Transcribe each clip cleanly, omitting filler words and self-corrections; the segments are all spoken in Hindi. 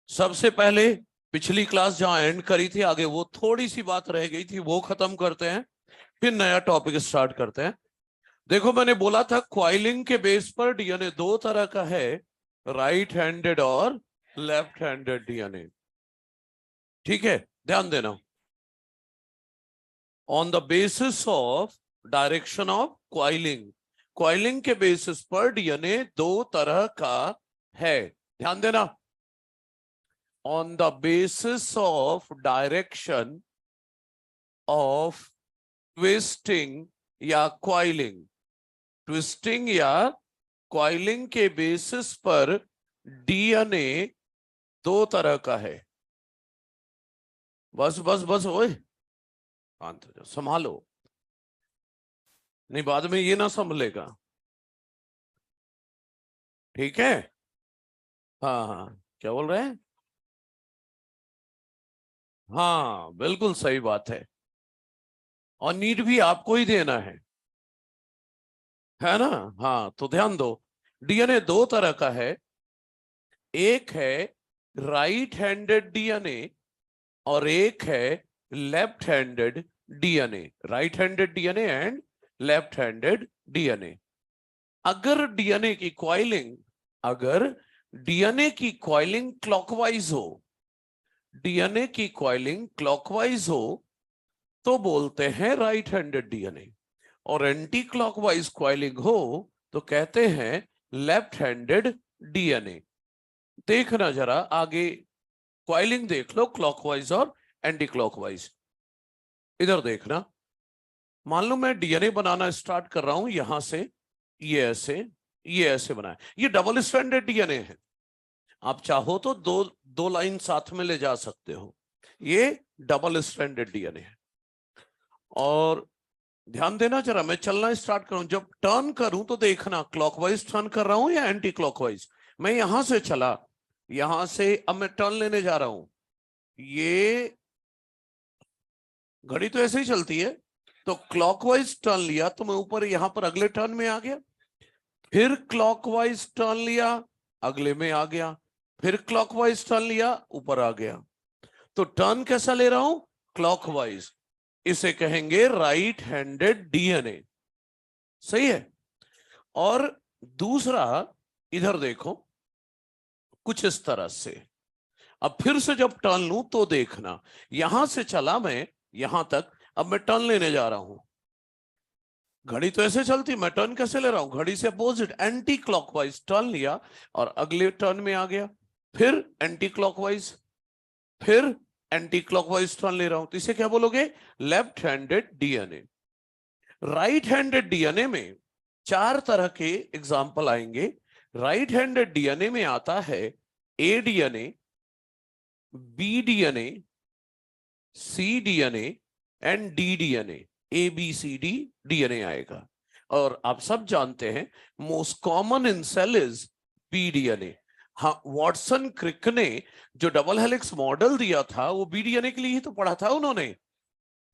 सबसे पहले पिछली क्लास जहां एंड करी थी, आगे वो थोड़ी सी बात रह गई थी, वो खत्म करते हैं, फिर नया टॉपिक स्टार्ट करते हैं। देखो, मैंने बोला था क्वाइलिंग के बेस पर डीएनए दो तरह का है, राइट हैंडेड और लेफ्ट हैंडेड डीएनए। ठीक है, ध्यान देना। On the basis of direction of coiling, coiling के बेसिस पर डीएनए दो तरह का है, ध्यान देना। On the basis of direction of twisting या क्वाइलिंग, ट्विस्टिंग या क्वाइलिंग के बेसिस पर डीएनए दो तरह का है। बस बस बस, ओए शांत हो जाओ, संभालो, नहीं बाद में ये ना संभलेगा। ठीक है, हाँ हाँ, क्या बोल रहे हैं? हाँ बिल्कुल सही बात है, और नीट भी आपको ही देना है ना? हाँ तो ध्यान दो, डीएनए दो तरह का है। एक है राइट हैंडेड डीएनए और एक है left handed DNA, right handed DNA and left handed DNA. अगर डीएनए की क्वाइलिंग, अगर डीएनए की क्वाइलिंग क्लॉकवाइज हो, डीएनए की क्वाइलिंग क्लॉकवाइज हो तो बोलते हैं राइट हैंडेड डीएनए, और एंटी क्लॉकवाइज क्वाइलिंग हो तो कहते हैं लेफ्ट हैंडेड डीएनए। देखना जरा आगे, क्वाइलिंग देख लो क्लॉकवाइज और एंटी क्लॉकवाइज। इधर देखना, मान लो मैं डीएनए बनाना स्टार्ट कर रहा हूं यहां से, ये ऐसे बनाए, ये डबल स्ट्रैंडेड डीएनए है। आप चाहो तो दो दो लाइन साथ में ले जा सकते हो, ये डबल स्ट्रैंडेड डीएनए है। और ध्यान देना जरा, मैं चलना स्टार्ट करूं, जब टर्न करूं तो देखना क्लॉकवाइज टर्न कर रहा हूं या एंटी क्लॉकवाइज। मैं यहां से चला, यहां से अब मैं टर्न लेने जा रहा हूं, ये घड़ी तो ऐसे ही चलती है, तो क्लॉकवाइज टर्न लिया तो मैं ऊपर यहां पर अगले टर्न में आ गया, फिर क्लॉकवाइज टर्न लिया अगले में आ गया, फिर क्लॉकवाइज टर्न लिया ऊपर आ गया। तो टर्न कैसा ले रहा हूं? क्लॉकवाइज। इसे कहेंगे राइट हैंडेड डीएनए, सही है। और दूसरा, इधर देखो, कुछ इस तरह से। अब फिर से जब टर्न लूं तो देखना, यहां से चला मैं यहां तक, अब मैं टर्न लेने जा रहा हूं, घड़ी तो ऐसे चलती, मैं टर्न कैसे ले रहा हूं? घड़ी से अपोजिट एंटी क्लॉकवाइज टर्न लिया और अगले टर्न में आ गया, फिर एंटी क्लॉकवाइज, फिर एंटी क्लॉकवाइज टर्न ले रहा हूं, तो इसे क्या बोलोगे? Left handed DNA. Right handed DNA में चार तरह के एग्जाम्पल आएंगे। राइट हैंडेड डीएनए में आता है A DNA, B DNA, C DNA and D DNA, A B C D DNA आएगा। और आप सब जानते हैं most common in cell is B DNA. हाँ, वॉटसन क्रिक ने जो डबल हेलिक्स मॉडल दिया था वो बी डीएनए के लिए ही तो पढ़ा था उन्होंने।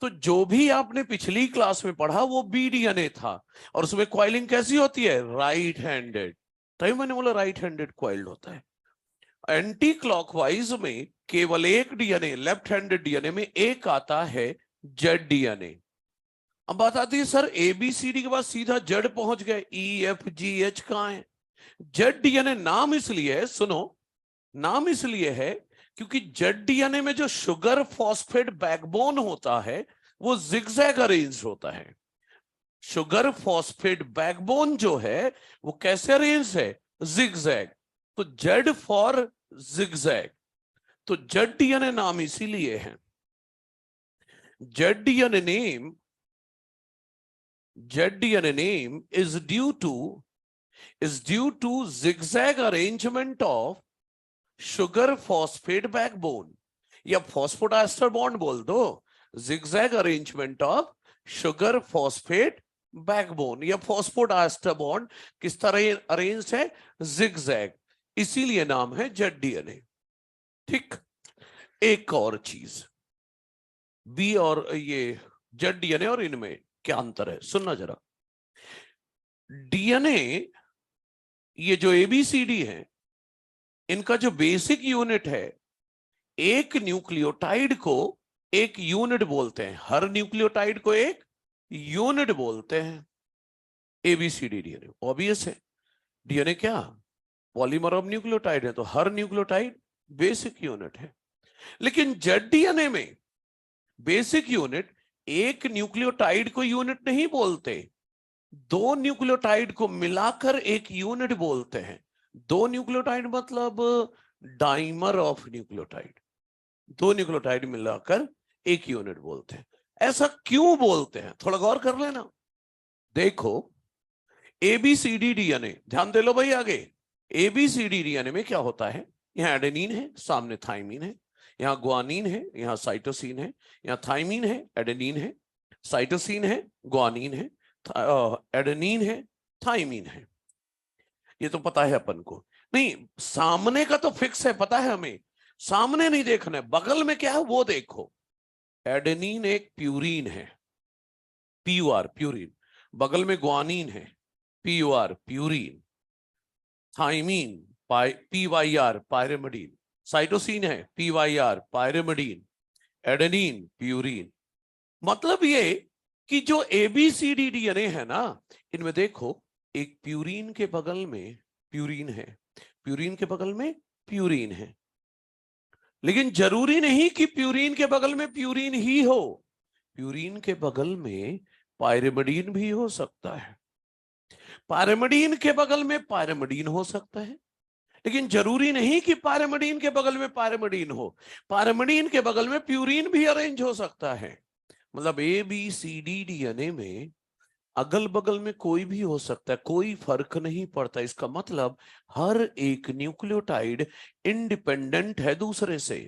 तो जो भी आपने पिछली क्लास में पढ़ा वो बी डीएनए था, और उसमें क्वाइलिंग कैसी होती है? राइट हैंडेड, तभी मैंने बोला राइट हैंडेड क्वाइल्ड होता है। एंटी क्लॉकवाइज में केवल एक डीएनए, लेफ्ट हैंडेड डीएनए में एक आता है जेड डीएनए। अब बात आती है सर एबीसीडी के बाद सीधा जेड पहुंच गए, ई एफ जी एच कहां है? जेड डीएनए नाम इसलिए है, सुनो, नाम इसलिए है क्योंकि जेड डीएनए में जो शुगर फॉस्फेट बैकबोन होता है वो जिगजैग अरेंज होता है। शुगर फॉस्फेट बैकबोन जो है वो कैसे अरेंज है? जिगजैग। तो जेड फॉर जिगजैग, तो जेड डीएनए नाम इसीलिए है। Z DNA name, ZDNA name is due to zigzag arrangement of sugar phosphate backbone, या फॉस्फोडास्टर बॉन्ड बोल दो, zigzag arrangement of sugar phosphate backbone या फॉस्फोडास्टर बॉन्ड किस तरह अरेंज है? जिगजैग, इसीलिए नाम है ZDNA। ठीक, एक और चीज, बी और ये ZDNA और इनमें क्या अंतर है सुनना जरा। डीएनए, ये जो एबीसीडी है, इनका जो बेसिक यूनिट है एक न्यूक्लियोटाइड को एक यूनिट बोलते हैं, हर न्यूक्लियोटाइड को एक यूनिट बोलते हैं। एबीसीडी डीएनए ऑब्वियस है। डीएनए क्या पॉलीमर ऑफ न्यूक्लियोटाइड है, तो हर न्यूक्लियोटाइड बेसिक यूनिट है। लेकिन जेड डीएनए में बेसिक यूनिट एक न्यूक्लियोटाइड को यूनिट नहीं बोलते, दो न्यूक्लियोटाइड को मिलाकर एक यूनिट बोलते हैं। दो न्यूक्लियोटाइड मतलब डाइमर ऑफ न्यूक्लियोटाइड, दो न्यूक्लियोटाइड मिलाकर एक यूनिट बोलते हैं। ऐसा क्यों बोलते हैं थोड़ा गौर कर लेना। देखो एबीसीडी डीएनए, ध्यान दे लो भाई आगे। एबीसीडी डीएनए में क्या होता है, यहां एडेनिन है, सामने थाइमिन है, यहाँ ग्वानिन है, यहाँ साइटोसिन है, यहाँ थाइमिन है, एडेनिन है, साइटोसिन है, ग्वानिन है, एडेनिन है, थाइमिन है। ये तो पता है अपन को। नहीं, सामने का तो फिक्स है, पता है हमें, सामने नहीं देखना है, बगल में क्या है वो देखो। एडेनिन एक प्यूरिन है, पीयूआर प्यूरिन, बगल में ग्वानिन है, पीयूआर प्यूरिन, थाइमिन पीवाईआर पायरिमिडीन, साइटोसिन है पीवाईआर पायरिमिडीन, एडेनिन प्यूरिन। मतलब ये कि जो एबीसीडी डीएनए है ना, इनमें देखो एक प्यूरिन के बगल में प्यूरिन है, प्यूरिन के बगल में प्यूरिन है, लेकिन जरूरी नहीं कि प्यूरिन के बगल में प्यूरिन ही हो, प्यूरिन के बगल में पायरिमिडीन भी हो सकता है, पायरिमिडीन के बगल में पायरिमिडीन हो सकता है, लेकिन जरूरी नहीं कि पायरिमिडीन के बगल में पायरिमिडीन हो, पायरिमिडीन के बगल में प्यूरिन भी अरेंज हो सकता है। मतलब एबीसीडी डीएनए में अगल बगल में कोई भी हो सकता है, कोई फर्क नहीं पड़ता। इसका मतलब हर एक न्यूक्लियोटाइड इंडिपेंडेंट है दूसरे से,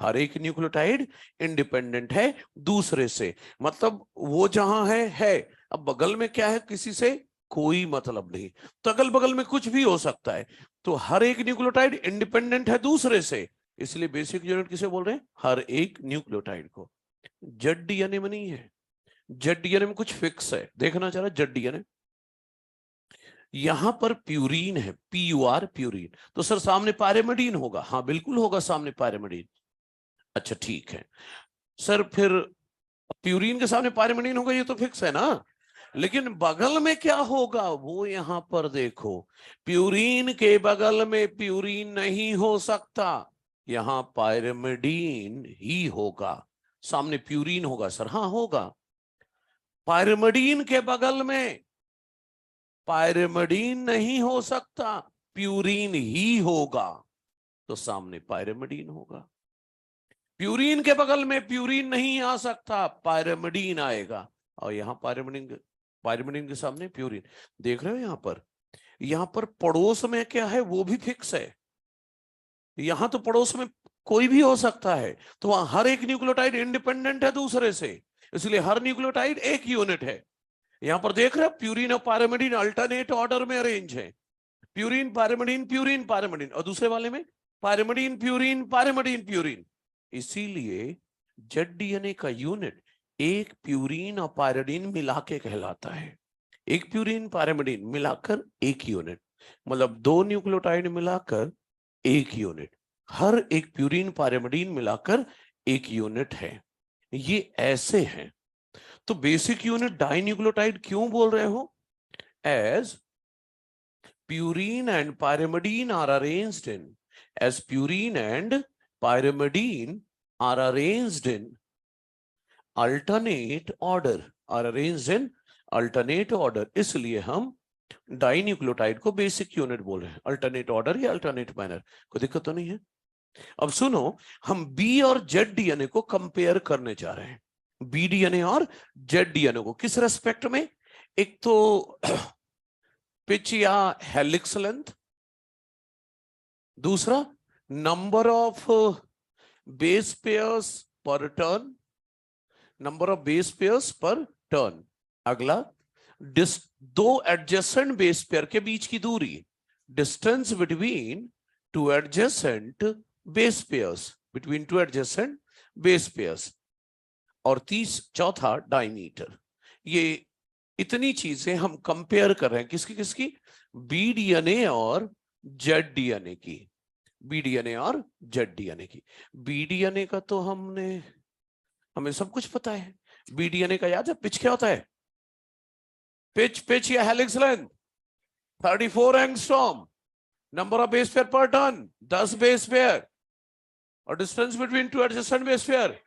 हर एक न्यूक्लियोटाइड इंडिपेंडेंट है दूसरे से। मतलब वो जहां है, अब बगल में क्या है, किसी से कोई मतलब नहीं, तो अगल बगल में कुछ भी हो सकता है। तो हर एक न्यूक्लियोटाइड इंडिपेंडेंट है दूसरे से, इसलिए बेसिक यूनिट किसे बोल रहे हैं, हर एक न्यूक्लियोटाइड को। जेड डीएनए में नहीं है, जेड डीएनए में कुछ फिक्स है, देखना चाह रहा जेड डीएनए, यहां पर प्यूरिन है, पीयूआर प्यूरिन, तो सर सामने पायरिमिडीन होगा, हाँ बिल्कुल होगा सामने पायरिमिडीन। अच्छा ठीक है सर, फिर प्यूरिन के सामने पायरिमिडीन होगा, ये तो फिक्स है ना, लेकिन बगल में क्या होगा वो यहां पर देखो, प्यूरिन के बगल में प्यूरिन नहीं हो सकता, यहां पायरिमिडीन ही होगा। सामने प्यूरिन होगा सर, हाँ होगा, पायरिमिडीन के बगल में पायरिमिडीन नहीं हो सकता, प्यूरिन ही होगा, तो सामने पायरिमिडीन होगा। प्यूरिन के बगल में प्यूरिन नहीं आ सकता, पायरिमिडीन आएगा, और यहां पायरिमिडीन के सामने प्यूरिन। देख रहे हो यहां पर पड़ोस में क्या है वो भी फिक्स है, यहां तो पड़ोस में कोई भी हो सकता है, तो वहां हर एक न्यूक्लियोटाइड इंडिपेंडेंट है दूसरे से, इसलिए हर न्यूक्लियोटाइड एक यूनिट है। यहां पर देख रहे हो प्यूरिन और पायरिमिडीन अल्टरनेट ऑर्डर में अरेंज है, प्यूरिन पायरिमिडीन, और दूसरे वाले में पायरिमिडीन प्यूरिन। इसीलिए जेड डीएनए का यूनिट एक प्यूरिन और पायरिमिडीन मिला के कहलाता है, एक प्यूरिन पायरिमिडीन मिलाकर एक यूनिट, मतलब दो न्यूक्लियोटाइड मिलाकर एक यूनिट, हर एक प्यूरिन पायरिमिडीन मिलाकर एक यूनिट है। ये ऐसे हैं। तो बेसिक यूनिट डाइन्यूक्लियोटाइड क्यों बोल रहे हो, as purine and pyrimidine are arranged in, as purine and pyrimidine are arranged in alternate order, इसलिए हम डाइन्यूक्लियोटाइड को बेसिक यूनिट बोल रहे हैं, अल्टरनेट ऑर्डर या अल्टरनेट मैनर, कोई दिक्कत तो नहीं है। अब सुनो, हम बी और जेड डीएनए को कंपेयर करने जा रहे हैं, बी डीएनए और जेड डीएनए को, किस रेस्पेक्ट में, एक तो पिच या हेलिक्स लेंथ, दूसरा नंबर ऑफ बेस पेयर्स पर turn, number of base pairs पर टर्न, अगला दो एडजेसेंट बेस पेयर के बीच की दूरी, distance between two adjacent base pairs, और चौथा डायमीटर। ये इतनी चीजें हम कंपेयर कर रहे हैं, किसकी, बी डीएनए और जेड डीएनए की। बीडीएनए और जेड डीएनए की। बीडीएनए का तो हमें सब कुछ पता है। बीडीएनए का याद है पिच क्या होता है? पिच या helix length 34 angstrom, number of base pair पर टर्न 10 बेस पेयर, और distance between two adjacent base pair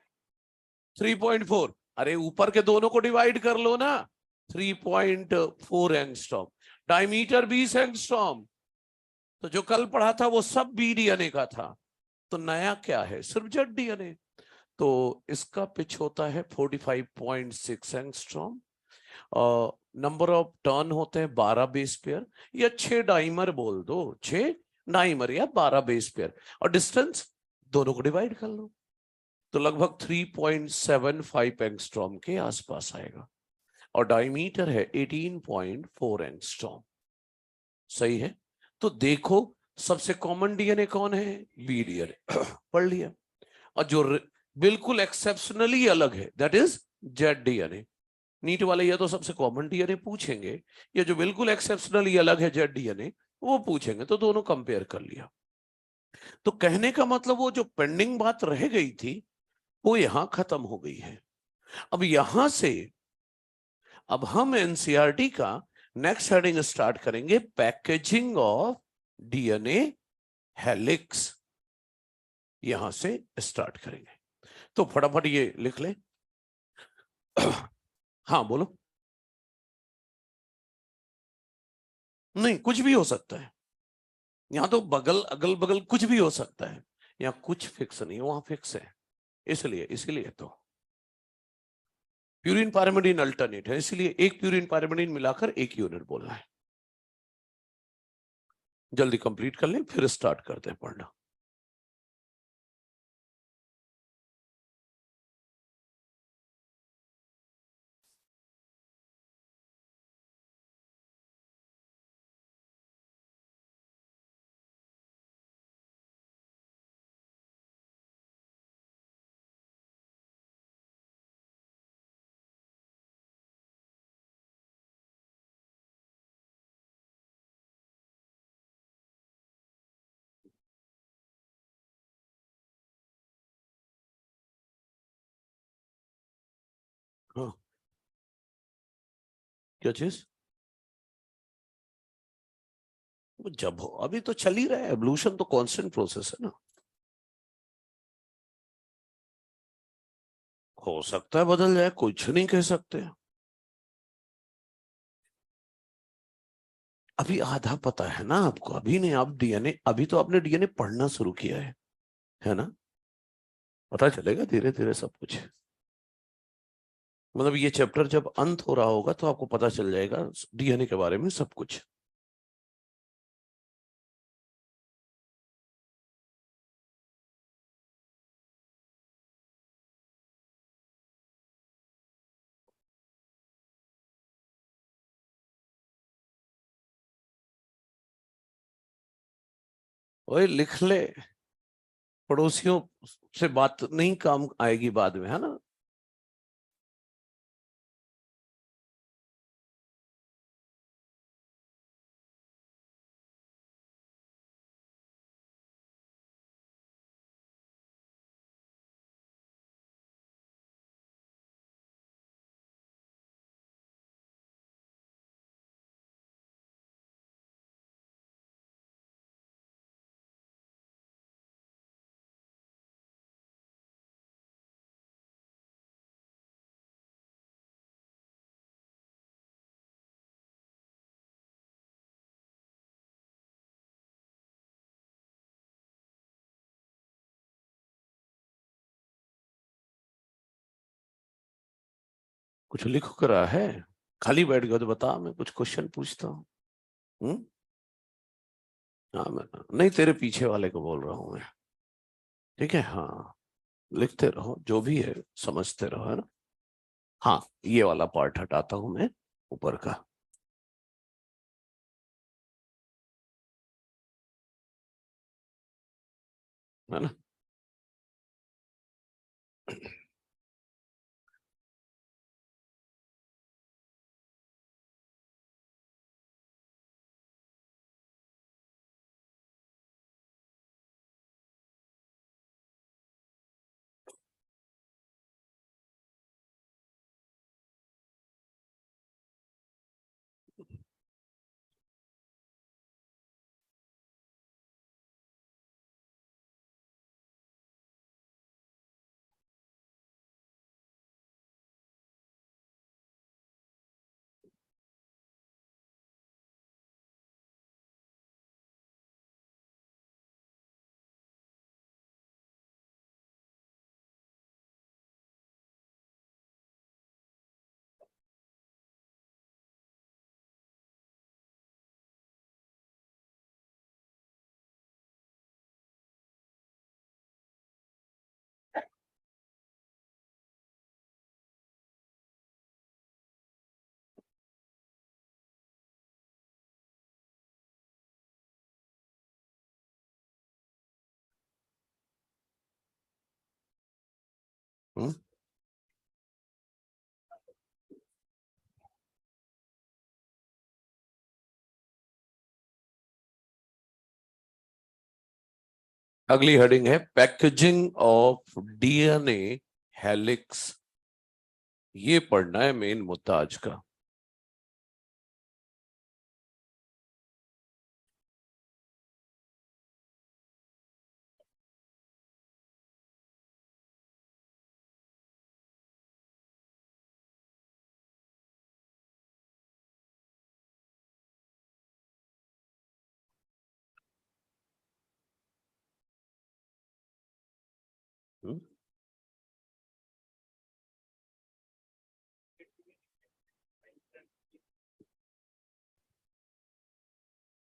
3.4। अरे ऊपर के दोनों को डिवाइड कर लो ना, 3.4 एंगस्ट्रॉम। Diameter 20 angstrom. तो जो कल पढ़ा था वो सब बीडीएनए का था, तो नया क्या है? सिर्फ जेड डीएनए। तो इसका पिच होता है 45.6 एंगस्ट्रॉम, और नंबर ऑफ टर्न होते हैं 12 बेस पेयर, या 6 डाइमर बोल दो, 6 डाइमर या 12 बेस पेयर, और डिस्टेंस दोनों को डिवाइड कर लो तो लगभग 3.75 एंगस्ट्रॉम के आसपास आएगा, और डायमीटर है 18.4 एंगस्ट्रॉम। सही है। तो देखो सबसे कॉमन डीएनए कौन है? B DNA. पढ़ लिया। और जो बिल्कुल एक्सेप्शनली अलग है that is Z DNA. NEET वाले ये तो सबसे कॉमन डीएनए पूछेंगे, ये जो बिल्कुल एक्सेप्शनली अलग है जेड डीएनए वो पूछेंगे, तो दोनों कंपेयर कर लिया। तो कहने का मतलब वो जो पेंडिंग बात रह गई थी वो यहां खत्म हो गई है। अब यहां से अब हम एनसीईआरटी का नेक्स्ट हेडिंग स्टार्ट करेंगे, पैकेजिंग ऑफ डीएनए हेलिक्स। यहां से स्टार्ट करेंगे, तो फटाफट ये लिख ले। हाँ बोलो। नहीं, कुछ भी हो सकता है। यहां तो बगल अगल बगल कुछ भी हो सकता है, यहाँ कुछ फिक्स नहीं, वहां फिक्स है। इसलिए इसलिए तो प्यूरिन पायरिमिडीन अल्टरनेट है, इसलिए एक प्यूरिन पायरिमिडीन मिलाकर एक यूनिट बोलना है। जल्दी कंप्लीट कर लें फिर स्टार्ट करते हैं पढ़ना। हाँ, क्या चीज? जब हो, अभी तो चल ही रहा है एवोल्यूशन, तो कांस्टेंट प्रोसेस है ना। हो सकता है बदल जाए, कुछ नहीं कह सकते। अभी आधा पता है ना आपको, अभी नहीं। आप डीएनए, अभी तो आपने डीएनए पढ़ना शुरू किया है ना? पता चलेगा धीरे धीरे सब कुछ। मतलब ये चैप्टर जब अंत हो रहा होगा तो आपको पता चल जाएगा डीएनए के बारे में सब कुछ। ओए लिख ले, पड़ोसियों से बात नहीं काम आएगी बाद में, है ना? कुछ लिख कर रहा है? खाली बैठ गया तो बता, मैं कुछ क्वेश्चन पूछता हूँ। हम्म। हाँ, मैं नहीं, तेरे पीछे वाले को बोल रहा हूँ मैं। ठीक है, हाँ। लिखते रहो, जो भी है समझते रहो, है ना? हाँ, ये वाला पार्ट हटाता हूं मैं, ऊपर का। है ना? अगली हेडिंग है पैकेजिंग ऑफ डीएनए हेलिक्स। ये पढ़ना है मेन मुद्दा आज का।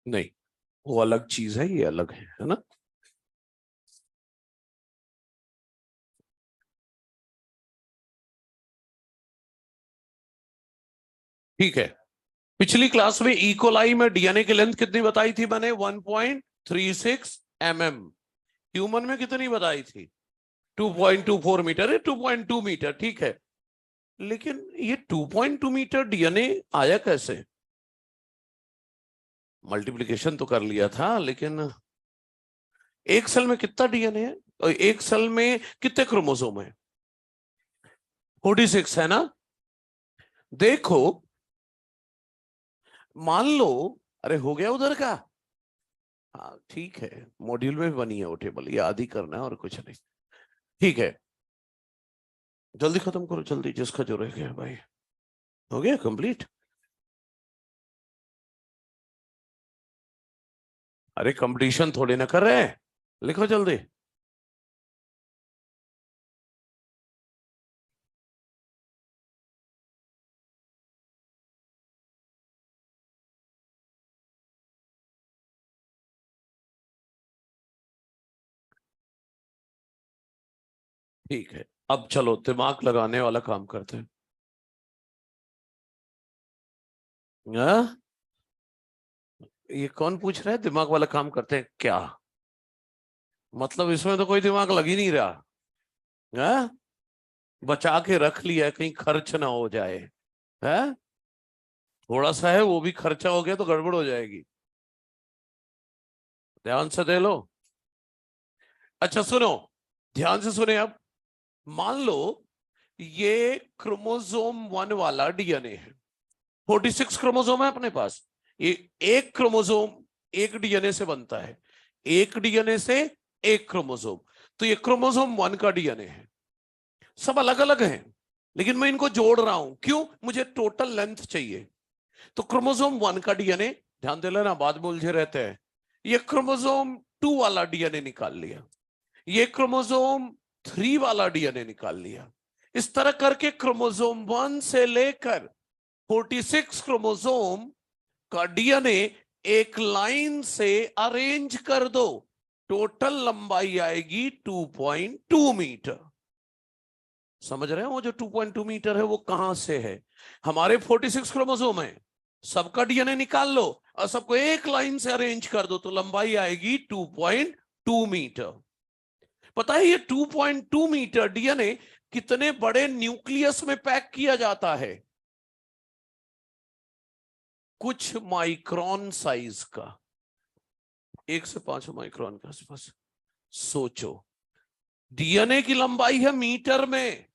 नहीं, वो अलग चीज है, ये अलग है ना। ठीक है, पिछली क्लास में इकोलाई में डीएनए की लेंथ कितनी बताई थी मैंने? 1.36 mm। ह्यूमन में कितनी बताई थी? 2.24 मीटर है, 2.2 मीटर। ठीक है, लेकिन ये 2.2 मीटर डीएनए आया कैसे? मल्टीप्लिकेशन तो कर लिया था, लेकिन एक सेल में कितना डीएनए है और एक सेल में कितने क्रोमोसोम है? 46 है ना। देखो, मान लो, अरे हो गया उधर का। हाँ ठीक है, मॉड्यूल में भी बनी है वो टेबल, ये आदि करना है और कुछ नहीं। ठीक है, जल्दी खत्म करो, जल्दी, जिसका जो रह गया भाई। हो गया कंप्लीट? अरे कंपटीशन थोड़ी ना कर रहे हैं, लिखो जल्दी। ठीक है, अब चलो दिमाग लगाने वाला काम करते हैं। हाँ? ये कौन पूछ रहा है दिमाग वाला काम करते हैं क्या? मतलब इसमें तो कोई दिमाग लग ही नहीं रहा। हाँ? बचा के रख लिया है, कहीं खर्च ना हो जाए। है, थोड़ा सा है, वो भी खर्चा हो गया तो गड़बड़ हो जाएगी। ध्यान से दे लो। अच्छा सुनो, ध्यान से सुने अब। मान लो ये क्रोमोसोम 1 वाला डीएनए है। 46 क्रोमोसोम है अपने पास। ये एक क्रोमोसोम एक डीएनए से बनता है, एक डीएनए से एक क्रोमोसोम। तो ये क्रोमोसोम 1 का डीएनए है। सब अलग अलग हैं, लेकिन मैं इनको जोड़ रहा हूं। क्यों? मुझे टोटल लेंथ चाहिए। तो क्रोमोसोम 1 का डीएनए, ध्यान दे लेना, बाद में उलझे रहते हैं। ये क्रोमोसोम 2 वाला डीएनए निकाल लिया, ये क्रोमोसोम 3 वाला डीएनए निकाल लिया। इस तरह करके क्रोमोसोम 1 से लेकर 46 क्रोमोसोम का डीएनए एक लाइन से अरेंज कर दो। टोटल लंबाई आएगी 2.2 मीटर। समझ रहे हैं? वो जो 2.2 मीटर है वो कहां से है? हमारे 46 क्रोमोसोम है, सबका डीएनए निकाल लो और सबको एक लाइन से अरेंज कर दो, तो लंबाई आएगी 2.2 मीटर। पता है ये 2.2 मीटर डीएनए कितने बड़े न्यूक्लियस में पैक किया जाता है? कुछ माइक्रोन साइज का, 1 से 5 माइक्रोन के आसपास। सोचो, डीएनए की लंबाई है मीटर में,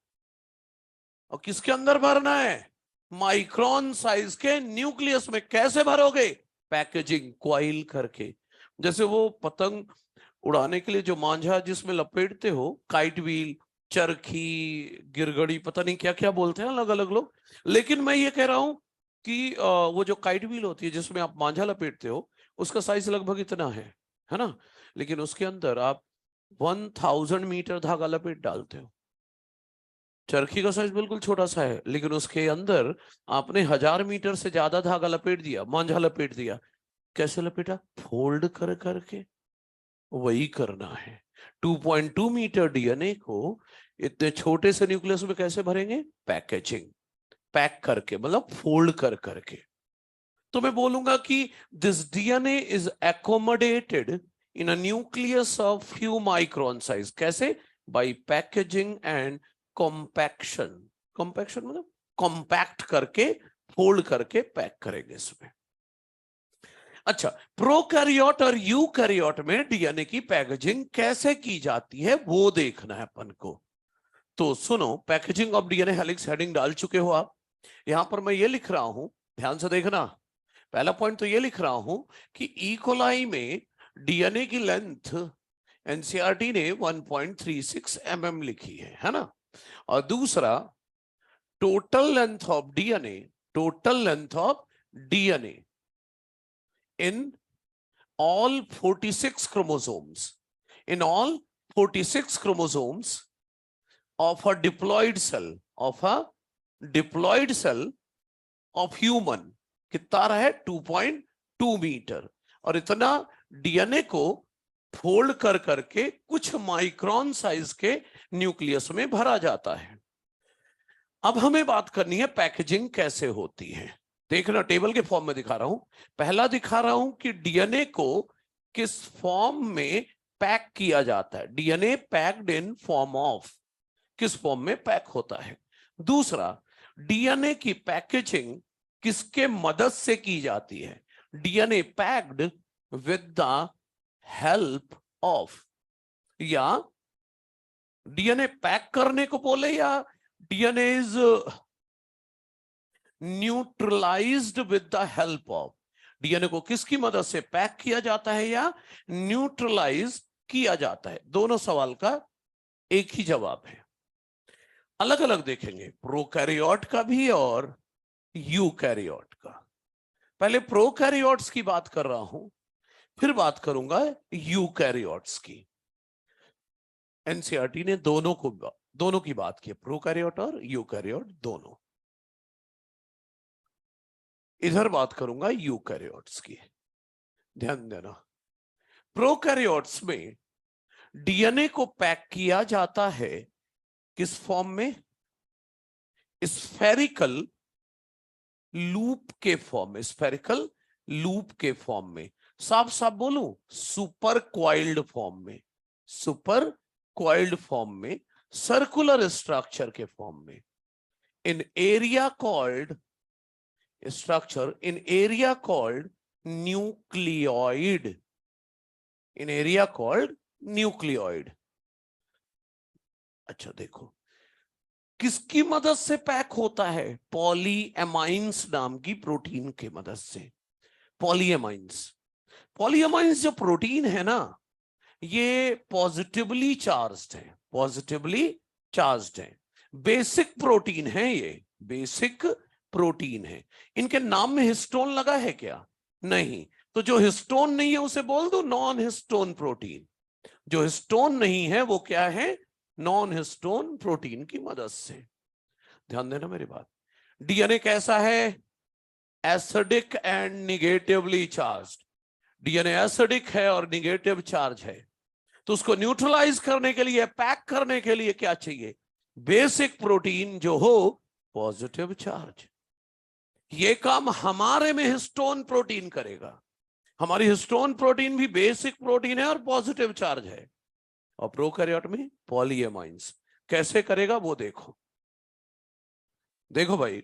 और किसके अंदर भरना है? माइक्रोन साइज के न्यूक्लियस में। कैसे भरोगे? पैकेजिंग, क्वाइल करके। जैसे वो पतंग उड़ाने के लिए जो मांझा जिसमें लपेटते हो, काइट व्हील, चरखी, गिरगड़ी, पता नहीं क्या क्या बोलते हैं अलग अलग लोग। लेकिन मैं ये कह रहा हूं कि वो जो काइट व्हील होती है जिसमें आप मांझा लपेटते हो, उसका साइज लगभग इतना है ना। लेकिन उसके अंदर आप 1000 मीटर धागा लपेट डालते हो। चरखी का साइज बिल्कुल छोटा सा है, लेकिन उसके अंदर आपने 1000 मीटर से ज्यादा धागा लपेट दिया, मांझा लपेट दिया। कैसे लपेटा? फोल्ड कर करके। वही करना है। 2.2 मीटर डीएनए को इतने छोटे से न्यूक्लियस में कैसे भरेंगे? पैकेजिंग, पैक करके, मतलब फोल्ड कर करके। तो मैं बोलूंगा कि this DNA is accommodated in a nucleus of few micron size. कैसे? By packaging and compaction. Compaction मतलब कॉम्पैक्ट करके, फोल्ड करके पैक करेंगे इसमें। अच्छा, प्रोकैरियोट और यूकैरियोट में डीएनए की पैकेजिंग कैसे की जाती है वो देखना है अपन को। तो सुनो, packaging of DNA helix heading डाल चुके हो आप। यहां पर मैं ये लिख रहा हूं, ध्यान से देखना। पहला पॉइंट तो ये लिख रहा हूं कि ई कोलाई में डीएनए की लेंथ एनसीईआरटी ने 1.36 mm लिखी है ना। और दूसरा, total length of DNA, total length of DNA in all 46 chromosomes, in all 46 chromosomes of a diploid cell, of a diploid cell of human, कितना रहा है 2.2 मीटर। और इतना डीएनए को फोल्ड कर करके कुछ माइक्रोन साइज के न्यूक्लियस में भरा जाता है। अब हमें बात करनी है पैकेजिंग कैसे होती है। देखना, टेबल के फॉर्म में दिखा रहा हूं। पहला दिखा रहा हूं कि डीएनए को किस फॉर्म में पैक किया जाता है। DNA packed in form of, किस फॉर्म में पैक होता है। दूसरा, डीएनए की पैकेजिंग किसके मदद से की जाती है। DNA packed with the help of, या डीएनए पैक करने को बोले, या DNA is neutralised with the help of. DNA को किसकी मदद से पैक किया जाता है या न्यूट्रलाइज किया जाता है। दोनों सवाल का एक ही जवाब है, अलग अलग देखेंगे, प्रोकैरियोट का भी और यूकैरियोट का। पहले प्रोकैरियोट्स की बात कर रहा हूं, फिर बात करूंगा यूकैरियोट्स की। एनसीईआरटी ने दोनों की बात की, प्रोकैरियोट और यूकैरियोट दोनों। इधर बात करूंगा यूकैरियोट्स की, ध्यान देना। प्रोकैरियोट्स में डीएनए को पैक किया जाता है किस फॉर्म में, स्फेरिकल लूप के फॉर्म में, स्फेरिकल लूप के फॉर्म में। साफ साफ बोलूं, सुपर क्वाइल्ड फॉर्म में, सुपर क्वाइल्ड फॉर्म में, सर्कुलर स्ट्रक्चर के फॉर्म में, in area called structure, in area called nucleoid, in area called nucleoid। अच्छा देखो, किसकी मदद से पैक होता है, पॉलीएमाइंस नाम की प्रोटीन की मदद से। पॉलीएमाइंस, पॉलीएमाइंस जो प्रोटीन है ना, ये पॉजिटिवली चार्ज्ड है, पॉजिटिवली चार्ज्ड है, बेसिक प्रोटीन है, ये बेसिक प्रोटीन है। इनके नाम में हिस्टोन लगा है क्या, नहीं। तो जो हिस्टोन नहीं है उसे बोल दो नॉन हिस्टोन प्रोटीन। जो हिस्टोन नहीं है वो क्या है, नॉन हिस्टोन प्रोटीन की मदद से। ध्यान देना मेरी बात। डीएनए कैसा है, acidic and negatively charged. DNA acidic है और निगेटिव चार्ज है, तो उसको न्यूट्रलाइज करने के लिए, पैक करने के लिए क्या चाहिए, बेसिक प्रोटीन जो हो पॉजिटिव चार्ज। ये काम हमारे में हिस्टोन प्रोटीन करेगा। हमारी हिस्टोन प्रोटीन भी बेसिक प्रोटीन है और पॉजिटिव चार्ज है। और प्रोकैरियोट में पॉलीएमाइंस कैसे करेगा वो देखो। देखो भाई,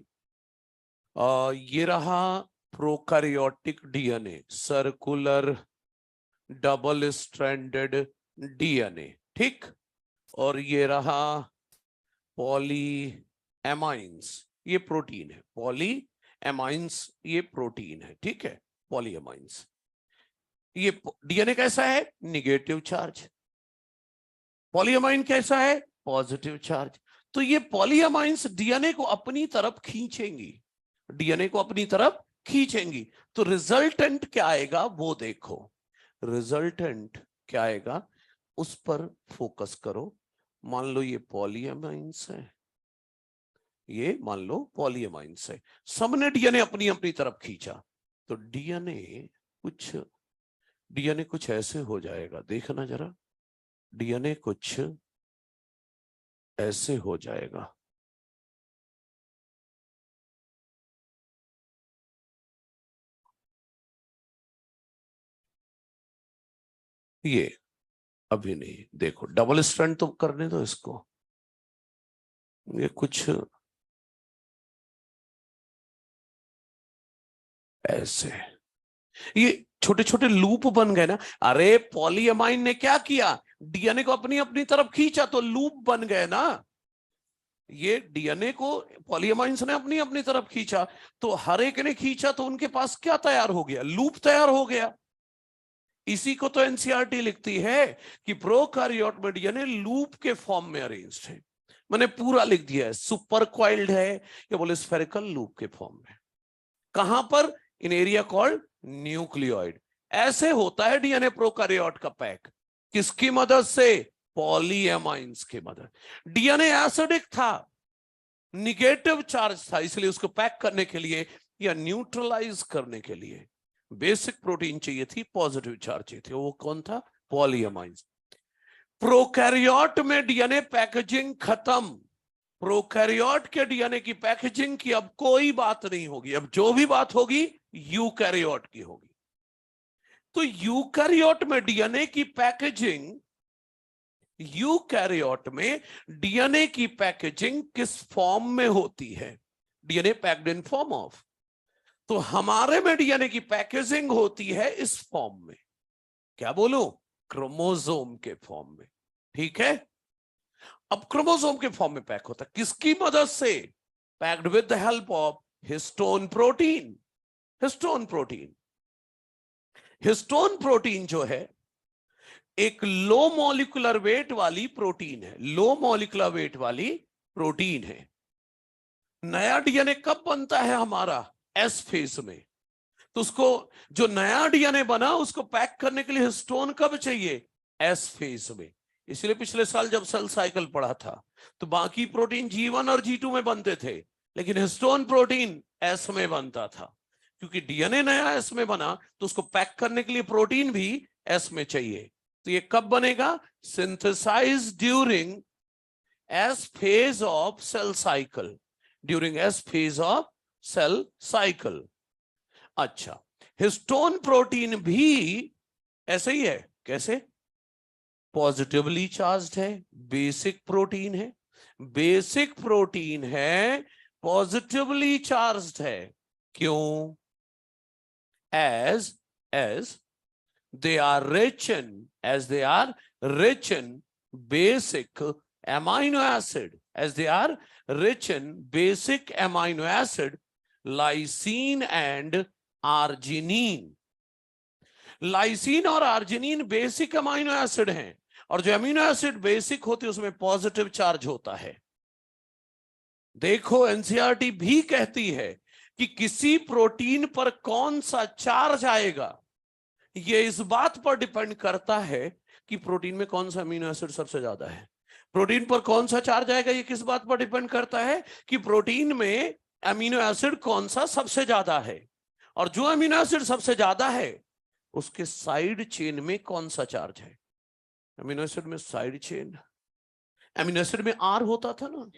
ये रहा prokaryotic DNA, circular double stranded DNA, ठीक। और ये रहा पॉलीएमाइंस, ये प्रोटीन है, पॉलीएमाइंस ये प्रोटीन है, ठीक है, पॉलीएमाइंस। ये डीएनए कैसा है, निगेटिव चार्ज। पॉलीएमाइन कैसा है, पॉजिटिव चार्ज। तो ये पॉलीएमाइंस डीएनए को अपनी तरफ खींचेंगी, डीएनए को अपनी तरफ खींचेंगी। तो रिजल्टेंट क्या आएगा वो देखो, रिजल्टेंट क्या आएगा उस पर फोकस करो। मान लो ये पॉलीएमाइंस है, ये मान लो पॉलीएमाइंस है, सबने डीएनए अपनी अपनी तरफ खींचा, तो डीएनए कुछ ऐसे हो जाएगा, देखना जरा, डीएनए कुछ ऐसे हो जाएगा। ये अभी नहीं, देखो डबल स्ट्रैंड तो करने दो इसको, ये कुछ ऐसे, ये छोटे छोटे लूप बन गए ना। अरे पॉलीएमाइन ने क्या किया, डीएनए को अपनी अपनी तरफ खींचा तो लूप बन गए ना। ये डीएनए को पॉलीएमाइंस ने अपनी अपनी तरफ खींचा, तो हर एक ने खींचा तो उनके पास क्या तैयार हो गया, लूप तैयार हो गया। इसी को तो एनसीईआरटी लिखती है कि प्रोकार्योट में डीएनए लूप के फॉर्म में अरेंज्ड है। मैंने पूरा लिख दिया है, सुपर क्वाइल्ड है या बोले स्फेरिकल लूप के फॉर्म में। कहां पर, इन एरिया कॉल्ड न्यूक्लियोइड। ऐसे होता है डीएनए प्रोकार्योट का पैक, किसकी मदद से, पॉलीएमाइंस की मदद। डीएनए एसिडिक था, निगेटिव चार्ज था, इसलिए उसको पैक करने के लिए या न्यूट्रलाइज करने के लिए बेसिक प्रोटीन चाहिए थी, पॉजिटिव चार्ज चाहिए थे। वो कौन था, पॉलीएमाइंस। प्रोकैरियोट में डीएनए पैकेजिंग खत्म। प्रोकैरियोट के डीएनए की पैकेजिंग की अब कोई बात नहीं होगी, अब जो भी बात होगी यूकैरियोट की होगी। तो यूकैरियोट में डीएनए की पैकेजिंग, यूकैरियोट में डीएनए की पैकेजिंग किस फॉर्म में होती है, DNA packed in form of. तो हमारे में डीएनए की पैकेजिंग होती है इस फॉर्म में, क्या बोलूं, क्रोमोसोम के फॉर्म में। ठीक है, अब क्रोमोसोम के फॉर्म में पैक होता है, किसकी मदद से, packed with the help of histone protein. Histone protein, histone protein जो है एक लो मॉलिक्यूलर वेट वाली प्रोटीन है, लो मॉलिक्यूलर वेट वाली प्रोटीन है। नया डीएनए कब बनता है हमारा, एस फेज में। तो उसको, जो नया डीएनए बना उसको पैक करने के लिए हिस्टोन कब चाहिए, एस फेज में। इसलिए पिछले साल जब सेल साइकिल पढ़ा था तो बाकी प्रोटीन G1 और G2 में बनते थे, लेकिन हिस्टोन प्रोटीन एस में बनता था। क्योंकि डीएनए नया एस में बना तो उसको पैक करने के लिए प्रोटीन भी एस में चाहिए। तो ये कब बनेगा, synthesize during S phase of cell cycle, during S phase of cell cycle. अच्छा, हिस्टोन प्रोटीन भी ऐसे ही है, कैसे, पॉजिटिवली चार्ज्ड है, बेसिक प्रोटीन है, बेसिक प्रोटीन है, पॉजिटिवली चार्ज्ड है। क्यों, as they are rich in basic amino acid, as they are rich in basic amino acid, lysine and arginine। Lysine और आर्जिनिन बेसिक अमीनो एसिड हैं, और जो अमीनो एसिड बेसिक होते हैं उसमें पॉजिटिव चार्ज होता है। देखो एनसीईआरटी भी कहती है कि किसी प्रोटीन पर कौन सा चार्ज आएगा, ये इस बात पर डिपेंड करता है कि प्रोटीन में कौन सा अमीनो एसिड सबसे ज्यादा है। प्रोटीन पर कौन सा चार्ज आएगा, ये किस बात पर डिपेंड करता है कि प्रोटीन में अमीनो एसिड कौन सा सबसे ज्यादा है, और जो अमीनो एसिड सबसे ज्यादा है उसके साइड चेन में कौन सा चार्ज है। अमीनो एसिड में साइड चेन, अमीनो एसिड में आर होता था ना,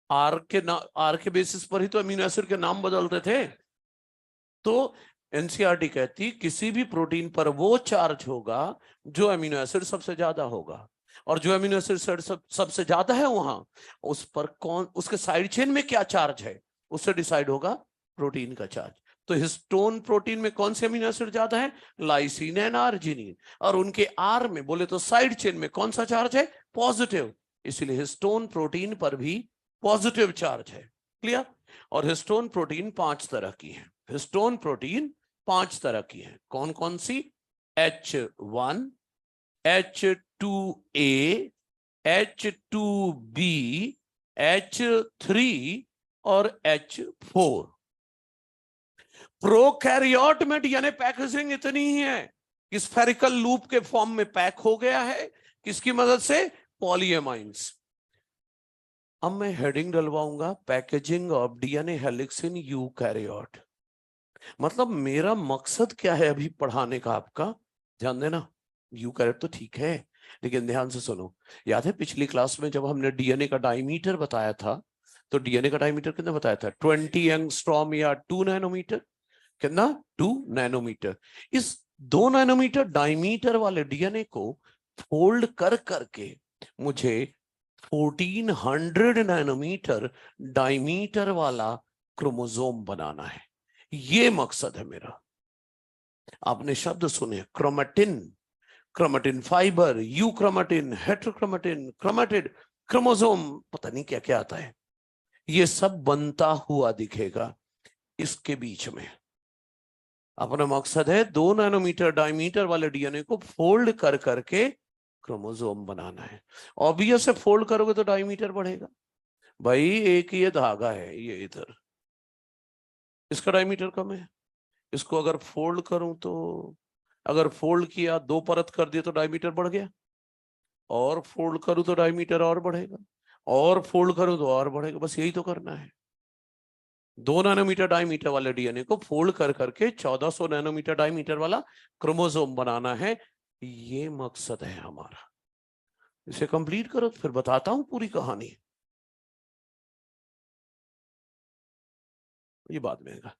आर के बेसिस पर ही तो अमीनो एसिड के नाम बदलते थे। तो एनसीईआरटी कहती किसी भी प्रोटीन पर वो चार्ज होगा जो अमीनो एसिड सबसे ज्यादा होगा, और जो अमीनो एसिड सबसे ज्यादा है वहां उस पर कौन, उसके साइड चेन में क्या चार्ज है, उससे डिसाइड होगा प्रोटीन का चार्ज। तो हिस्टोन प्रोटीन में कौन से अमीनो एसिड ज्यादा है, लाइसिन एंड आर्जिनिन, और उनके आर में बोले तो साइड चेन में कौन सा चार्ज है, पॉजिटिव, इसलिए हिस्टोन प्रोटीन पर भी पॉजिटिव चार्ज है। क्लियर। और हिस्टोन प्रोटीन 5 तरह की है, हिस्टोन प्रोटीन 5 तरह की है, कौन कौन सी, H1, H2A, H2B, H3 और H4। प्रोकैरियोट में डीएनए पैकेजिंग इतनी ही है कि स्फेरिकल लूप के फॉर्म में पैक हो गया है, किसकी मदद से, पॉलीएमाइंस। अब मैं हेडिंग डलवाऊंगा, packaging of DNA helix in eukaryote. मतलब मेरा मकसद क्या है अभी पढ़ाने का आपका, ध्यान देना। यूकैरियोट तो ठीक है, लेकिन ध्यान से सुनो। याद है पिछली क्लास में जब हमने डीएनए का डायमीटर बताया था, तो डीएनए का डायमीटर कितना बताया था, 20 एंगस्ट्रॉम या 2 नैनोमीटर, कितना, 2 नैनोमीटर। इस 2 नैनोमीटर डायमीटर वाले डीएनए को फोल्ड कर करके मुझे 1400 नैनोमीटर डायमीटर वाला क्रोमोसोम बनाना है, ये मकसद है मेरा। आपने शब्द सुने, chromatin, chromatin fibre, you chromatin, heterochromatin, chromatid, chromosome, पता नहीं क्या क्या आता है। ये सब बनता हुआ दिखेगा इसके बीच में। अपना मकसद है 2 नैनोमीटर डायमीटर वाले डीएनए को फोल्ड कर करके क्रोमोसोम बनाना है। ऑब्वियस है, फोल्ड करोगे तो डायमीटर बढ़ेगा। भाई एक ये धागा है, ये इधर, इसका डायमीटर कम है, इसको अगर फोल्ड करूं तो, अगर फोल्ड किया, 2 परत कर दिया तो डायमीटर बढ़ गया, और फोल्ड करूं तो डायमीटर और बढ़ेगा, और फोल्ड करूं तो और बढ़ेगा। बस यही तो करना है। 2 नैनोमीटर डायमीटर वाले डीएनए को फोल्ड कर करके 1400 नैनोमीटर डायमीटर वाला क्रोमोसोम बनाना है, ये मकसद है हमारा। इसे कंप्लीट करो तो फिर बताता हूं पूरी कहानी। ये बाद में आएगा।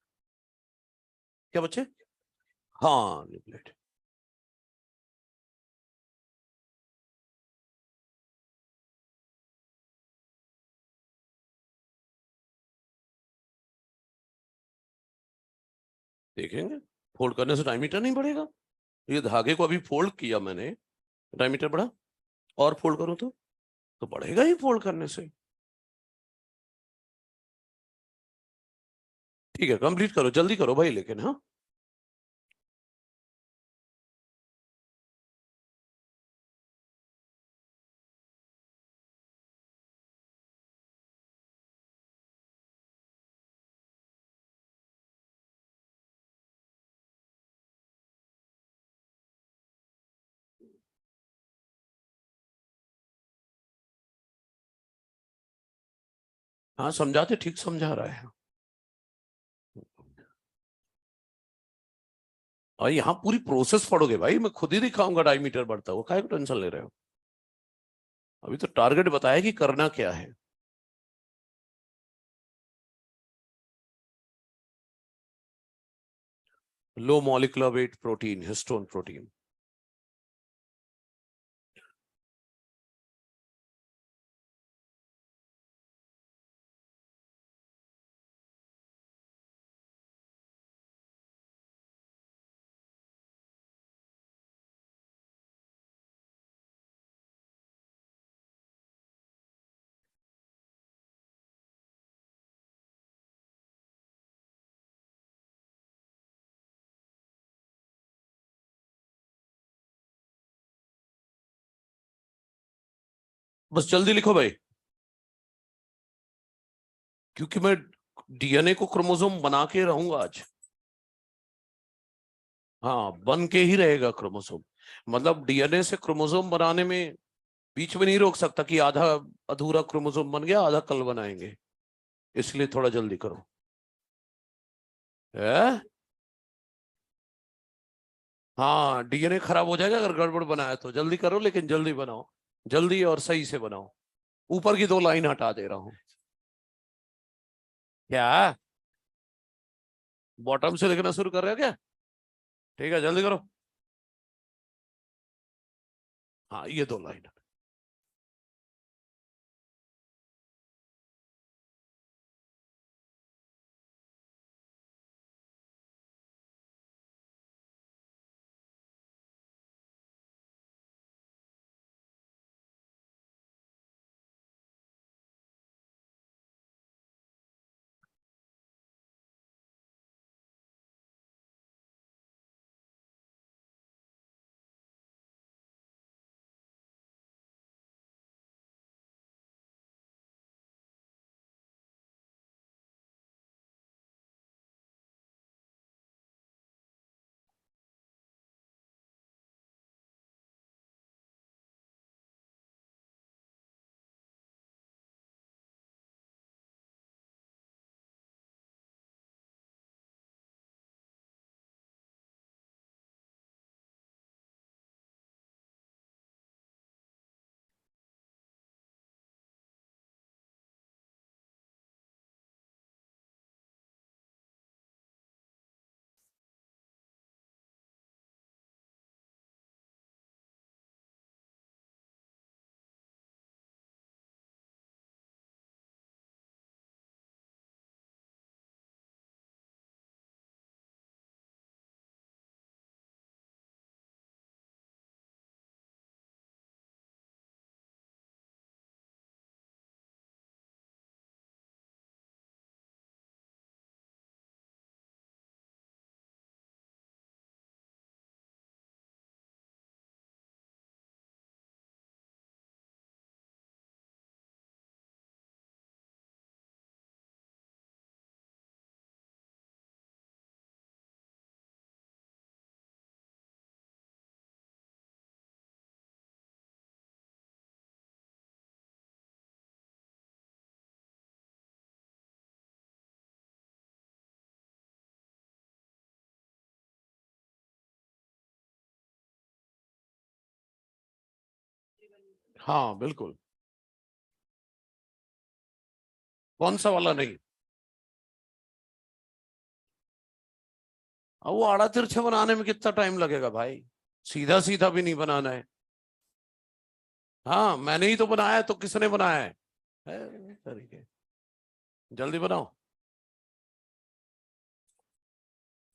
क्या बच्चे? हाँ, न्यूक्लियट। देखेंगे, फोल्ड करने से डायमीटर नहीं बढ़ेगा। ये धागे को अभी फोल्ड किया मैंने, डायमीटर बढ़ा, और फोल्ड करूं तो बढ़ेगा ही फोल्ड करने से। ठीक है, कंप्लीट करो, जल्दी करो भाई, लेकिन हाँ। हाँ, समझाते, ठीक समझा रहा है। और यहाँ पूरी प्रोसेस पढ़ोगे भाई, मैं खुद ही दिखाऊंगा डायमीटर बढ़ता हुआ, काहे को टेंशन ले रहे हो। अभी तो टारगेट बताया कि करना क्या है। लो molecular weight protein, histone protein. बस जल्दी लिखो भाई, क्योंकि मैं डीएनए को क्रोमोसोम बना के रहूंगा आज। हाँ, बन के ही रहेगा क्रोमोसोम। मतलब डीएनए से क्रोमोसोम बनाने में बीच में नहीं रोक सकता कि आधा अधूरा क्रोमोसोम बन गया, आधा कल बनाएंगे। इसलिए थोड़ा जल्दी करो। है? हाँ, डीएनए खराब हो जाएगा अगर गड़बड़ बनाया तो। जल्दी करो, लेकिन जल्दी बनाओ, जल्दी और सही से बनाओ। ऊपर की 2 लाइन हटा दे रहा हूं। क्या? बॉटम से लिखना शुरू कर रहे हो क्या? ठीक है, जल्दी करो। हाँ, ये 2 लाइन। हाँ बिल्कुल, कौन सा वाला नहीं। अब वो आड़ा तिरछे बनाने में कितना टाइम लगेगा भाई, सीधा सीधा भी नहीं बनाना है। हाँ मैंने ही तो बनाया है, तो किसने बनाया है तरीके, जल्दी बनाओ।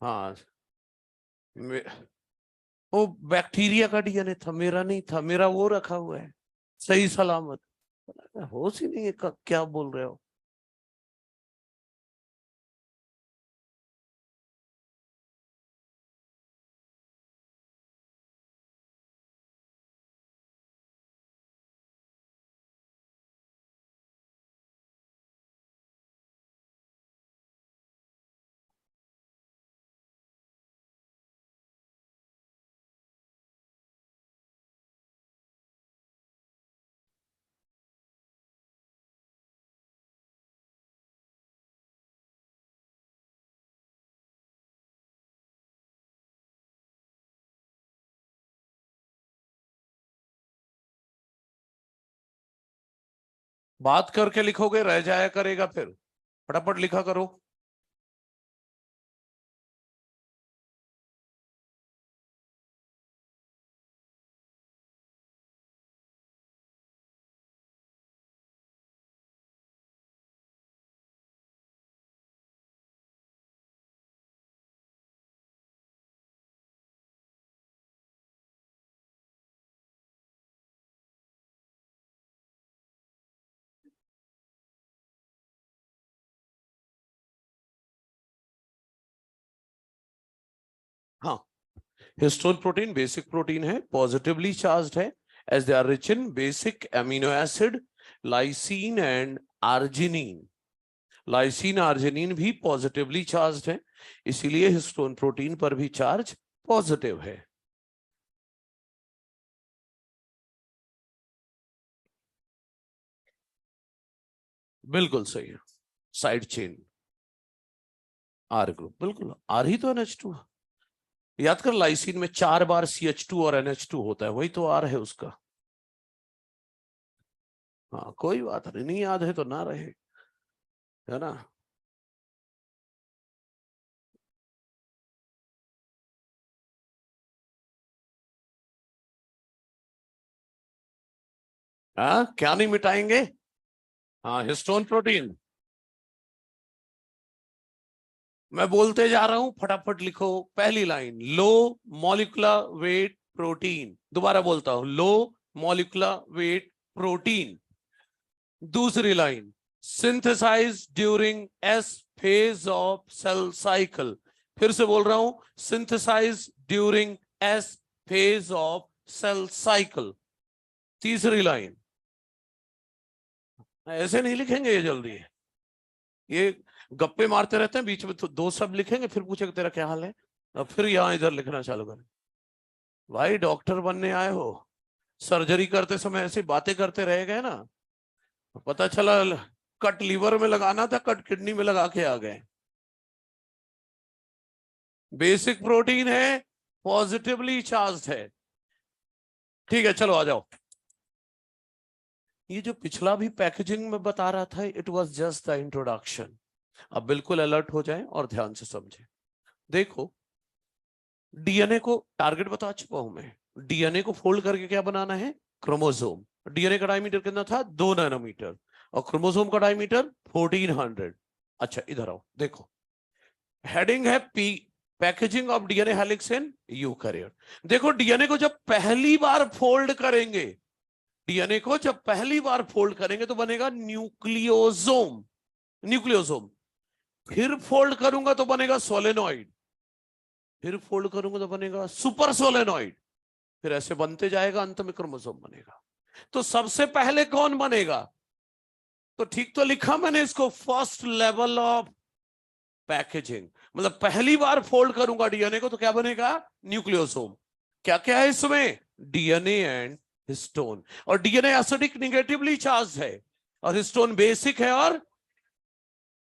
हाँ मे- वो बैक्टीरिया का डीएनए था, मेरा नहीं था, मेरा वो रखा हुआ है सही सलामत। होश ही नहीं है, क्या बोल रहे हो। बात करके लिखोगे रह जाया करेगा फिर, फटाफट लिखा करो। हाँ, हिस्टोन प्रोटीन बेसिक प्रोटीन है, पॉजिटिवली चार्ज्ड है, as they are rich in basic amino acid lysine and arginine. Lysine arginine भी पॉजिटिवली चार्ज्ड है, इसीलिए हिस्टोन प्रोटीन पर भी चार्ज पॉजिटिव है। बिल्कुल सही है, साइड चेन आर ग्रुप, बिल्कुल आर ही तो NH2। याद कर, लाइसिन में 4 बार CH2 और NH2 होता है, वही तो आर है उसका। हाँ कोई बात नहीं, नहीं याद है तो ना रहे, है ना। हाँ क्या नहीं मिटाएंगे। हाँ हिस्टोन प्रोटीन, मैं बोलते जा रहा हूं, फटाफट लिखो। पहली line, low molecular weight protein, दोबारा बोलता हूं, लो मॉलिक्यूलर वेट प्रोटीन। दूसरी line, synthesize during S phase of cell cycle, फिर से बोल रहा हूं, synthesize during S phase of cell cycle. तीसरी लाइन, ऐसे नहीं लिखेंगे ये जल्दी, ये गप्पे मारते रहते हैं बीच में, तो दो शब्द लिखेंगे फिर पूछेगा तेरा क्या हाल है, अब फिर यहां इधर लिखना चालू करें। भाई डॉक्टर बनने आए हो, सर्जरी करते समय ऐसी बातें करते रह गए ना, पता चला कट लीवर में लगाना था, कट किडनी में लगा के आ गए। बेसिक प्रोटीन है, पॉजिटिवली चार्ज है। ठीक है चलो आ जाओ। ये जो पिछला भी पैकेजिंग में बता रहा था, it was just the introduction. अब बिल्कुल अलर्ट हो जाएं और ध्यान से समझें। देखो, डीएनए को टारगेट बता चुका हूं मैं, डीएनए को फोल्ड करके क्या बनाना है, क्रोमोसोम। डीएनए का डायमीटर कितना था, 2 नैनोमीटर, और क्रोमोसोम का डायमीटर 1400। अच्छा इधर आओ, देखो हेडिंग है P, packaging of DNA helix in eukaryote. देखो डीएनए को जब पहली बार फोल्ड करेंगे, डीएनए को जब पहली बार फोल्ड करेंगे तो बनेगा न्यूक्लियोसोम, न्यूक्लियोसोम। फिर फोल्ड करूंगा तो बनेगा सोलेनॉइड, फिर फोल्ड करूंगा तो बनेगा सुपर सोलेनॉइड, फिर ऐसे बनते जाएगा, अंत में क्रोमोसोम बनेगा। तो सबसे पहले कौन बनेगा, तो ठीक तो लिखा मैंने इसको, फर्स्ट लेवल ऑफ पैकेजिंग, मतलब पहली बार फोल्ड करूंगा डीएनए को तो क्या बनेगा, न्यूक्लियोसोम। क्या क्या है इसमें, डीएनए एंड हिस्टोन, और डीएनए एसिडिक निगेटिवली चार्ज है, और हिस्टोन बेसिक है, और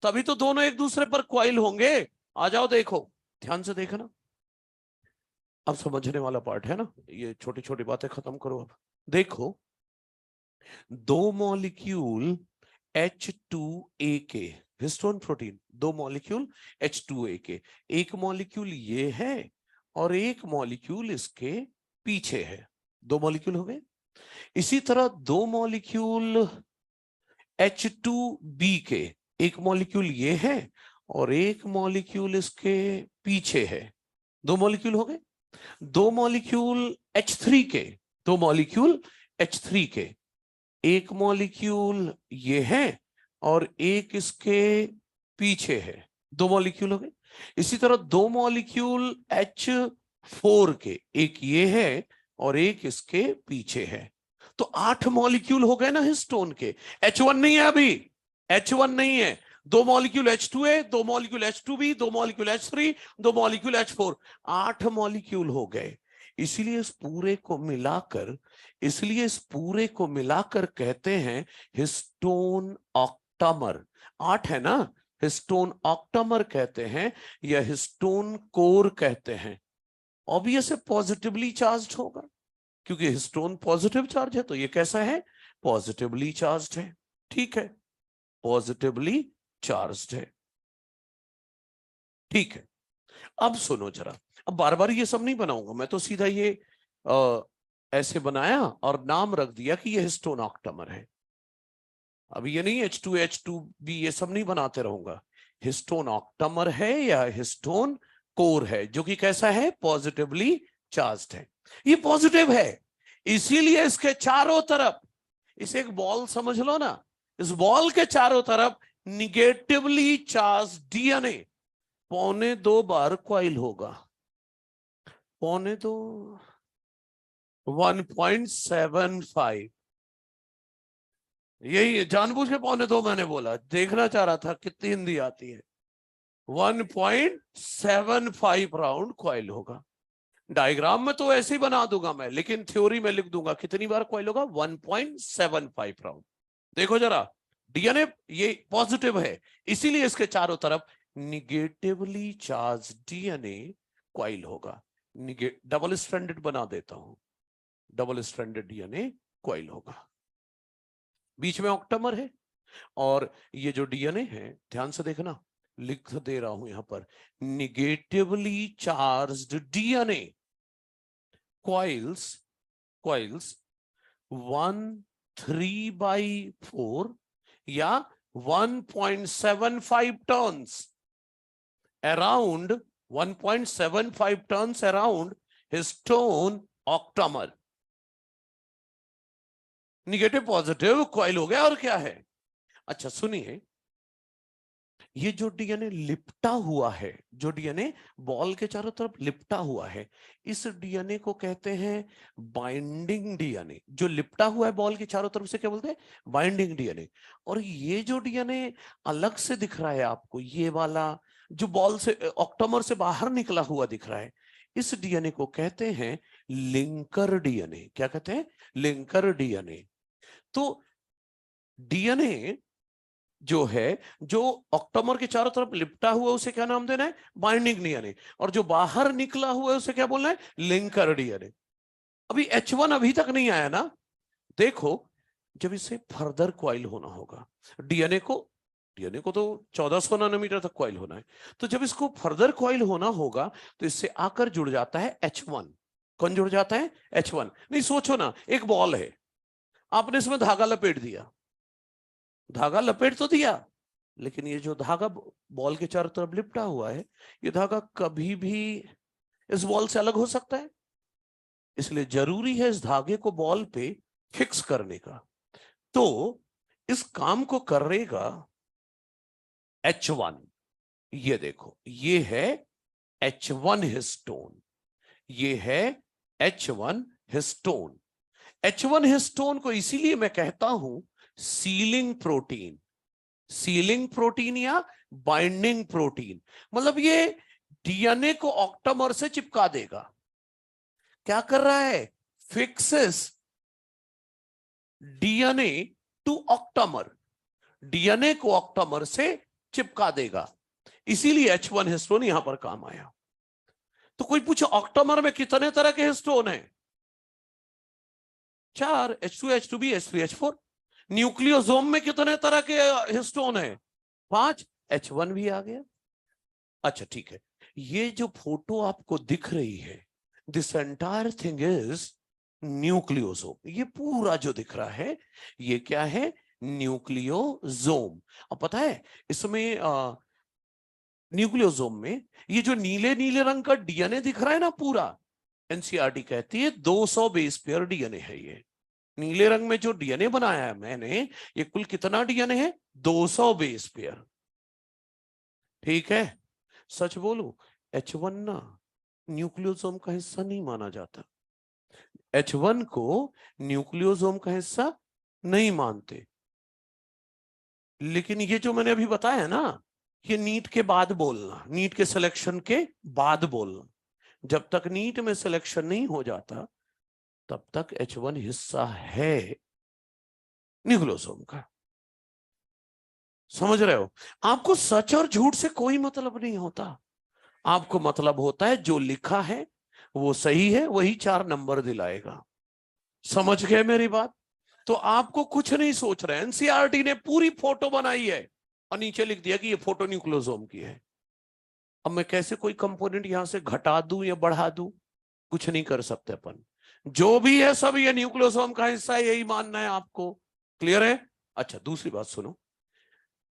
तभी तो दोनों एक दूसरे पर क्वाइल होंगे। आ जाओ देखो, ध्यान से देखना, अब समझने वाला पार्ट है ना, ये छोटी छोटी बातें खत्म करो अब। देखो, दो मॉलिक्यूल H2A के, हिस्टोन प्रोटीन, दो मॉलिक्यूल H2A के, एक मॉलिक्यूल ये है और एक मॉलिक्यूल इसके पीछे है, दो मॉलिक्यूल हो गए। इसी तरह दो मॉलिक्यूल H2B के, एक मॉलिक्यूल ये है और एक मॉलिक्यूल इसके पीछे है, दो मॉलिक्यूल हो गए। दो मॉलिक्यूल H3 के, दो मॉलिक्यूल H3 के, एक मॉलिक्यूल ये है और एक इसके पीछे है, दो मॉलिक्यूल हो गए। इसी तरह दो मॉलिक्यूल H4 के, एक ये है और एक इसके पीछे है, तो 8 मॉलिक्यूल हो गए ना हिस्टोन के। H1 नहीं है अभी, H1 नहीं है, दो मॉलिक्यूल H2A, दो मॉलिक्यूल H2B, दो मॉलिक्यूल H3, दो मॉलिक्यूल H4, 8 मॉलिक्यूल हो गए। इसलिए इस पूरे को मिलाकर, इसलिए इस पूरे को मिलाकर कहते हैं हिस्टोन ऑक्टामर। 8 है ना, हिस्टोन ऑक्टामर कहते हैं या हिस्टोन कोर कहते हैं। ऑब्वियस है पॉजिटिवली चार्ज्ड होगा, क्योंकि हिस्टोन पॉजिटिव चार्ज है, तो ये कैसा है, पॉजिटिवली चार्ज्ड है। ठीक है, पॉजिटिवली चार्ज्ड है। ठीक है, अब सुनो जरा, अब बार बार ये सब नहीं बनाऊंगा मैं, तो सीधा ये ऐसे बनाया और नाम रख दिया कि ये हिस्टोन ऑक्टामर है। अब ये नहीं H2B ये सब नहीं बनाते रहूंगा, हिस्टोन ऑक्टामर है या हिस्टोन कोर है, जो कि कैसा है, पॉजिटिवली चार्ज्ड है। ये पॉजिटिव है, इसीलिए इसके चारों तरफ, इसे एक बॉल समझ लो ना, इस बॉल के चारों तरफ निगेटिवली चार्ज डीएनए 2.25 बार कॉइल होगा, 2.25, 1.75, यही जानबूझ के 2.25 मैंने बोला, देखना चाह रहा था कितनी हिंदी आती है। 1.75 राउंड कॉइल होगा। डायग्राम में तो ऐसे ही बना दूंगा मैं, लेकिन थ्योरी में लिख दूंगा कितनी बार कॉइल होगा, 1.75 राउंड। देखो जरा, डीएनए ये पॉजिटिव है, इसीलिए इसके चारों तरफ निगेटिवली चार्ज डीएनए कॉइल होगा। डबल स्ट्रैंडेड बना देता हूं, डबल स्ट्रैंडेड डीएनए कॉइल होगा। बीच में ऑक्टामर है, और ये जो डीएनए है, ध्यान से देखना, लिख दे रहा हूं यहां पर, negatively charged DNA coils, coils 1/3/4 या 1.75 turns around, 1.75 turns around histone octamer. Negative positive coil हो गया, और क्या है। अच्छा सुनिए, ये जो डीएनए लिपटा हुआ है, जो डीएनए बॉल के चारों तरफ लिपटा हुआ है, इस डीएनए को कहते हैं बाइंडिंग डीएनए। जो लिपटा हुआ है बॉल के चारों तरफ से क्या बोलते हैं, बाइंडिंग डीएनए। और ये जो डीएनए अलग से दिख रहा है आपको, ये वाला जो बॉल से, ऑक्टामर से बाहर निकला हुआ दिख रहा है, इस डीएनए को कहते हैं लिंकर डीएनए। क्या कहते हैं, लिंकर डीएनए। तो डीएनए जो है, जो ऑक्टामर के चारों तरफ लिपटा हुआ, उसे क्या नाम देना है, बाइंडिंग डीएनए। और जो बाहर निकला हुआ है उसे क्या बोलना है, लिंकर डीएनए। अभी H1 अभी तक नहीं आया ना, देखो, जब इसे फर्दर कॉइल होना होगा, डीएनए को तो 1400 नैनोमीटर तक कॉइल होना है, तो जब इसको फर्दर कॉइल होना होगा तो इससे आकर जुड़ जाता है H1। कौन जुड़ जाता है, H1। नहीं सोचो ना, एक बॉल है, आपने इसमें धागा लपेट दिया, धागा लपेट तो दिया, लेकिन ये जो धागा बॉल के चारों तरफ लिपटा हुआ है, ये धागा कभी भी इस बॉल से अलग हो सकता है, इसलिए जरूरी है इस धागे को बॉल पे फिक्स करने का। तो इस काम को करेगा H1। ये देखो, ये है H1 हिस्टोन, ये है H1 हिस्टोन। H1 हिस्टोन को इसीलिए मैं कहता हूं सीलिंग प्रोटीन, सीलिंग प्रोटीन या बाइंडिंग प्रोटीन। मतलब ये डीएनए को ऑक्टामर से चिपका देगा। क्या कर रहा है, fixes DNA to octamer, DNA को ऑक्टामर से चिपका देगा, इसीलिए H1 हिस्टोन यहां पर काम आया। तो कोई पूछे ऑक्टामर में कितने तरह के हिस्टोन हैं, 4, H2, H3, H4। न्यूक्लियोसोम में कितने तरह के हिस्टोन है? 5, H1 भी आ गया। अच्छा ठीक है, ये जो फोटो आपको दिख रही है, this entire thing is nucleosome. ये पूरा जो दिख रहा है ये क्या है? न्यूक्लियोसोम। अब पता है इसमें न्यूक्लियोसोम में ये जो नीले नीले रंग का डीएनए दिख रहा है ना पूरा, एनसीईआरटी कहती है 200 बेस पेयर डीएनए है। ये नीले रंग में जो डीएनए बनाया है मैंने, ये कुल कितना डीएनए है? 200 बेस पेयर। ठीक है, सच बोलूं, H1 ना न्यूक्लियोसोम का हिस्सा नहीं माना जाता। H1 को न्यूक्लियोसोम का हिस्सा नहीं मानते, लेकिन ये जो मैंने अभी बताया ना, ये नीट के बाद बोलना, नीट के सिलेक्शन के बाद बोलना। जब तक नीट में सिलेक्शन नहीं हो जाता तब तक H1 हिस्सा है न्यूक्लियोसोम का। समझ रहे हो? आपको सच और झूठ से कोई मतलब नहीं होता, आपको मतलब होता है जो लिखा है वो सही है, वही 4 नंबर दिलाएगा। समझ गए मेरी बात? तो आपको कुछ नहीं सोच रहे, एनसीईआरटी ने पूरी फोटो बनाई है और नीचे लिख दिया कि ये फोटो न्यूक्लियोसोम की है। अब मैं कैसे कोई कंपोनेंट यहां से घटा दूं या बढ़ा दूं? कुछ नहीं कर सकते अपन। जो भी है सब ये न्यूक्लियोसोम का हिस्सा है, यही मानना है आपको। क्लियर है? अच्छा दूसरी बात सुनो,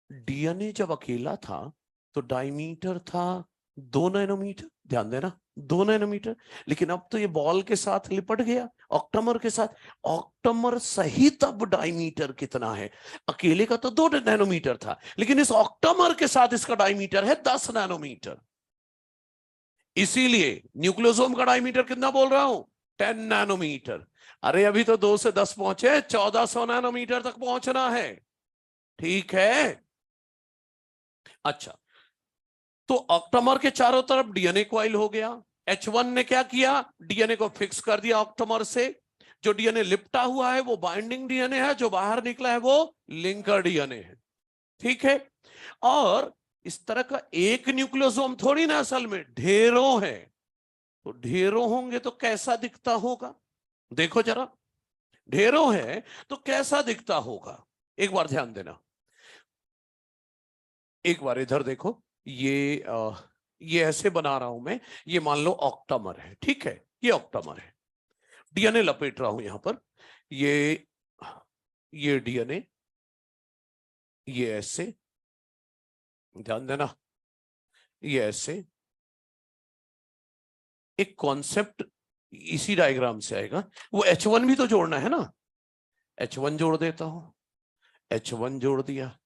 डीएनए जब अकेला था तो डायमीटर था 2 नैनोमीटर, ध्यान देना 2 नैनोमीटर। लेकिन अब तो ये बॉल के साथ लिपट गया, ऑक्टामर के साथ। ऑक्टामर सहित अब डायमीटर कितना है? अकेले का तो 2 नैनोमीटर था, लेकिन इस ऑक्टामर के साथ इसका डायमीटर है 10 नैनोमीटर। इसीलिए न्यूक्लियोसोम का डायमीटर कितना बोल रहा हूं? 10 नैनोमीटर। अरे अभी तो 2 से 10 पहुंचे, 1400 नैनोमीटर तक पहुंचना है। ठीक है, अच्छा तो ऑक्टामर के चारों तरफ डीएनए कॉइल हो गया। H1 ने क्या किया? डीएनए को फिक्स कर दिया ऑक्टामर से। जो डीएनए लिपटा हुआ है वो बाइंडिंग डीएनए है, जो बाहर निकला है वो लिंकर डीएनए है। ठीक है, और इस तरह का एक न्यूक्लियोसोम थोड़ी ना, असल में ढेरों है। तो ढेरों होंगे तो कैसा दिखता होगा? देखो जरा, ढेरों है तो कैसा दिखता होगा? एक बार ध्यान देना, एक बार इधर देखो। ये ऐसे बना रहा हूं मैं, ये मान लो ऑक्टामर है, ठीक है, ये ऑक्टामर है। डीएनए लपेट रहा हूं यहां पर, ये डीएनए, ये ऐसे, ध्यान देना, ये ऐसे। एक कॉन्सेप्ट इसी डायग्राम से आएगा। वो H1 भी तो जोड़ना है ना, H1 जोड़ देता हूं, H1 जोड़ दिया।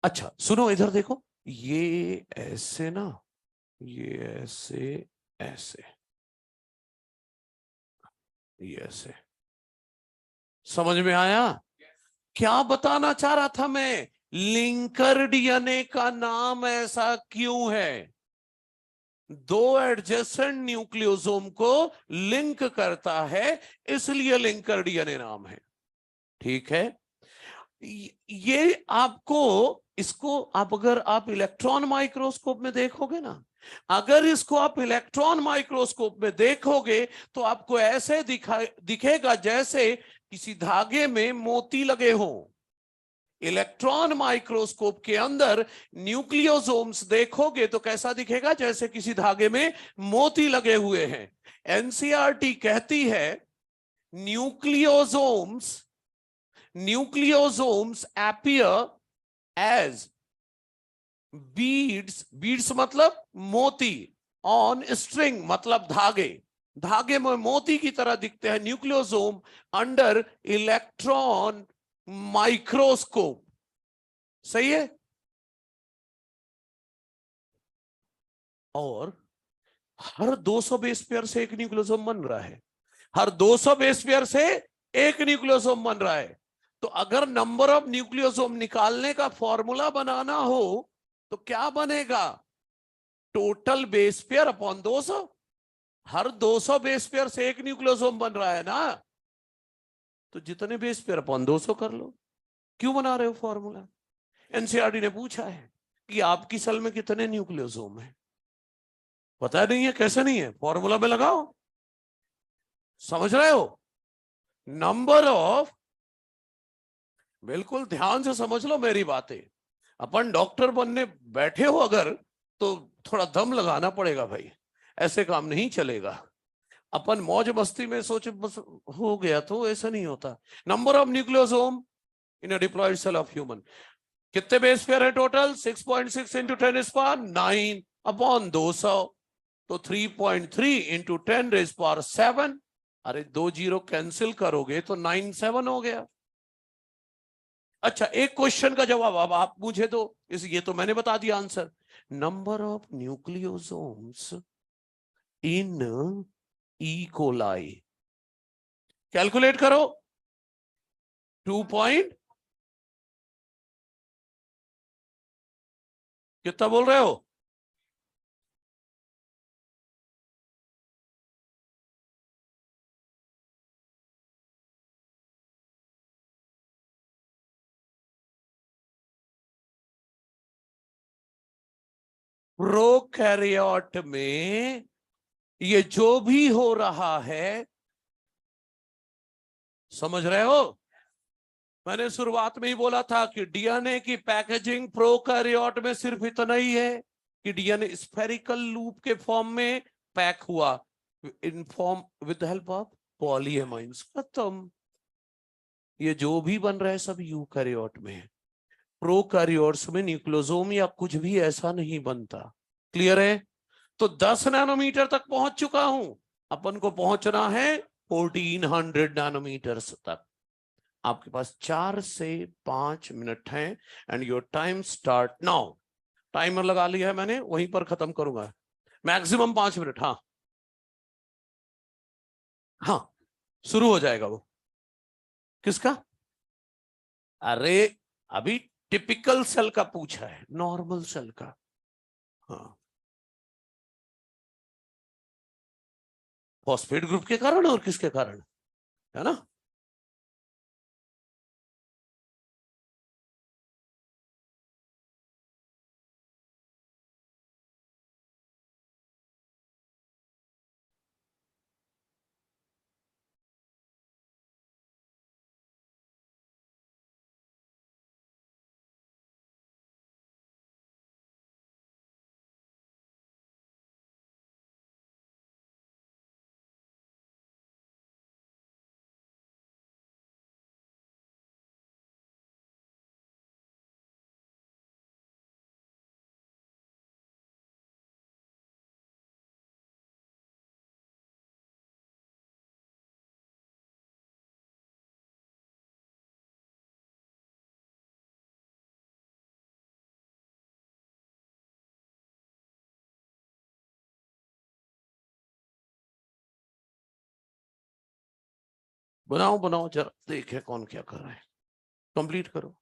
अच्छा सुनो इधर देखो, ये ऐसे ना, ये ऐसे, ऐसे, ये ऐसे। समझ में आया? क्या बताना चाह रहा था मैं? लिंकर डीएनए का नाम ऐसा क्यों है? 2 एडजेसेंट न्यूक्लियोसोम को लिंक करता है, इसलिए लिंकर डीएनए नाम है। ठीक है, ये आपको, इसको आप अगर आप इलेक्ट्रॉन माइक्रोस्कोप में देखोगे ना, अगर इसको आप इलेक्ट्रॉन माइक्रोस्कोप में देखोगे तो आपको ऐसे दिखेगा जैसे किसी धागे में मोती लगे हों। इलेक्ट्रॉन माइक्रोस्कोप के अंदर न्यूक्लियोसोम्स देखोगे तो कैसा दिखेगा? जैसे किसी धागे में मोती लगे हुए हैं। एनसीईआरटी कहती है न्यूक्लियोसोम्स appear as बीड्स मतलब मोती, ऑन स्ट्रिंग मतलब धागे, धागे में मोती की तरह दिखते हैं न्यूक्लियोसोम अंडर इलेक्ट्रॉन माइक्रोस्कोप। सही है? और हर 200 बेस पेयर से एक न्यूक्लियोसोम बन रहा है, हर 200 बेस पेयर से एक न्यूक्लियोसोम बन रहा है। तो अगर नंबर ऑफ न्यूक्लियोसोम निकालने का फॉर्मूला बनाना हो तो क्या बनेगा? Total base pair upon 200। हर 200 बेस पेयर से एक न्यूक्लियोसोम बन रहा है ना, तो जितने बेस पेयर अपॉन 200 कर लो। क्यों बना रहे हो फॉर्मूला? एनसीईआरटी ने पूछा है कि आपकी सेल में कितने न्यूक्लियोसोम है, पता नहीं है, कैसे नहीं है, फॉर्मूला में लगाओ। समझ रहे हो? नंबर ऑफ, बिल्कुल ध्यान से समझ लो मेरी बातें, अपन डॉक्टर बनने बैठे हो अगर तो थोड़ा दम लगाना पड़ेगा भाई, ऐसे काम नहीं चलेगा। अपन मौज मस्ती में सोचे बस हो गया तो ऐसा नहीं होता। Number of nucleosome in a diploid cell of human, कितने बेस पेयर है total? 6.6 into 10 raise power 9 upon 200, तो 3.3 इंटू 10 रेज़ पावर 7। अरे 2 जीरो कैंसिल करोगे तो 97 हो गया। अच्छा, एक क्वेश्चन का जवाब अब आप मुझे दो, इस ये तो मैंने बता दिया answer. Number of nucleosomes in E coli, calculate करो। 2 पॉइंट कितना बोल रहे हो? प्रोकैरियोट में ये जो भी हो रहा है, समझ रहे हो? मैंने शुरुआत में ही बोला था कि डीएनए की पैकेजिंग प्रोकैरियोट में सिर्फ इतना ही है कि डीएनए स्फेरिकल लूप के फॉर्म में पैक हुआ, in form with the help of polyamines, खत्म। ये जो भी बन रहा है सब यूकैरियोट में है। प्रोकैरियोट्स में न्यूक्लियोसोम या कुछ भी ऐसा नहीं बनता। क्लियर है? तो 10 नैनोमीटर तक पहुंच चुका हूं, अपन को पहुंचना है 1400 नैनोमीटर तक। आपके पास 4 से 5 मिनट हैं and your time start now. Timer लगा लिया है मैंने, वहीं पर खत्म करूंगा, मैक्सिमम 5 मिनट। हाँ हाँ, शुरू हो जाएगा वो। किसका? अरे अभी टिपिकल सेल का पूछा है, नॉर्मल सेल का। हाँ, फॉस्फेट ग्रुप के कारण और किसके कारण, है ना? बनाओ बनाओ जरा, देखे कौन क्या कर रहा है। कंप्लीट करो।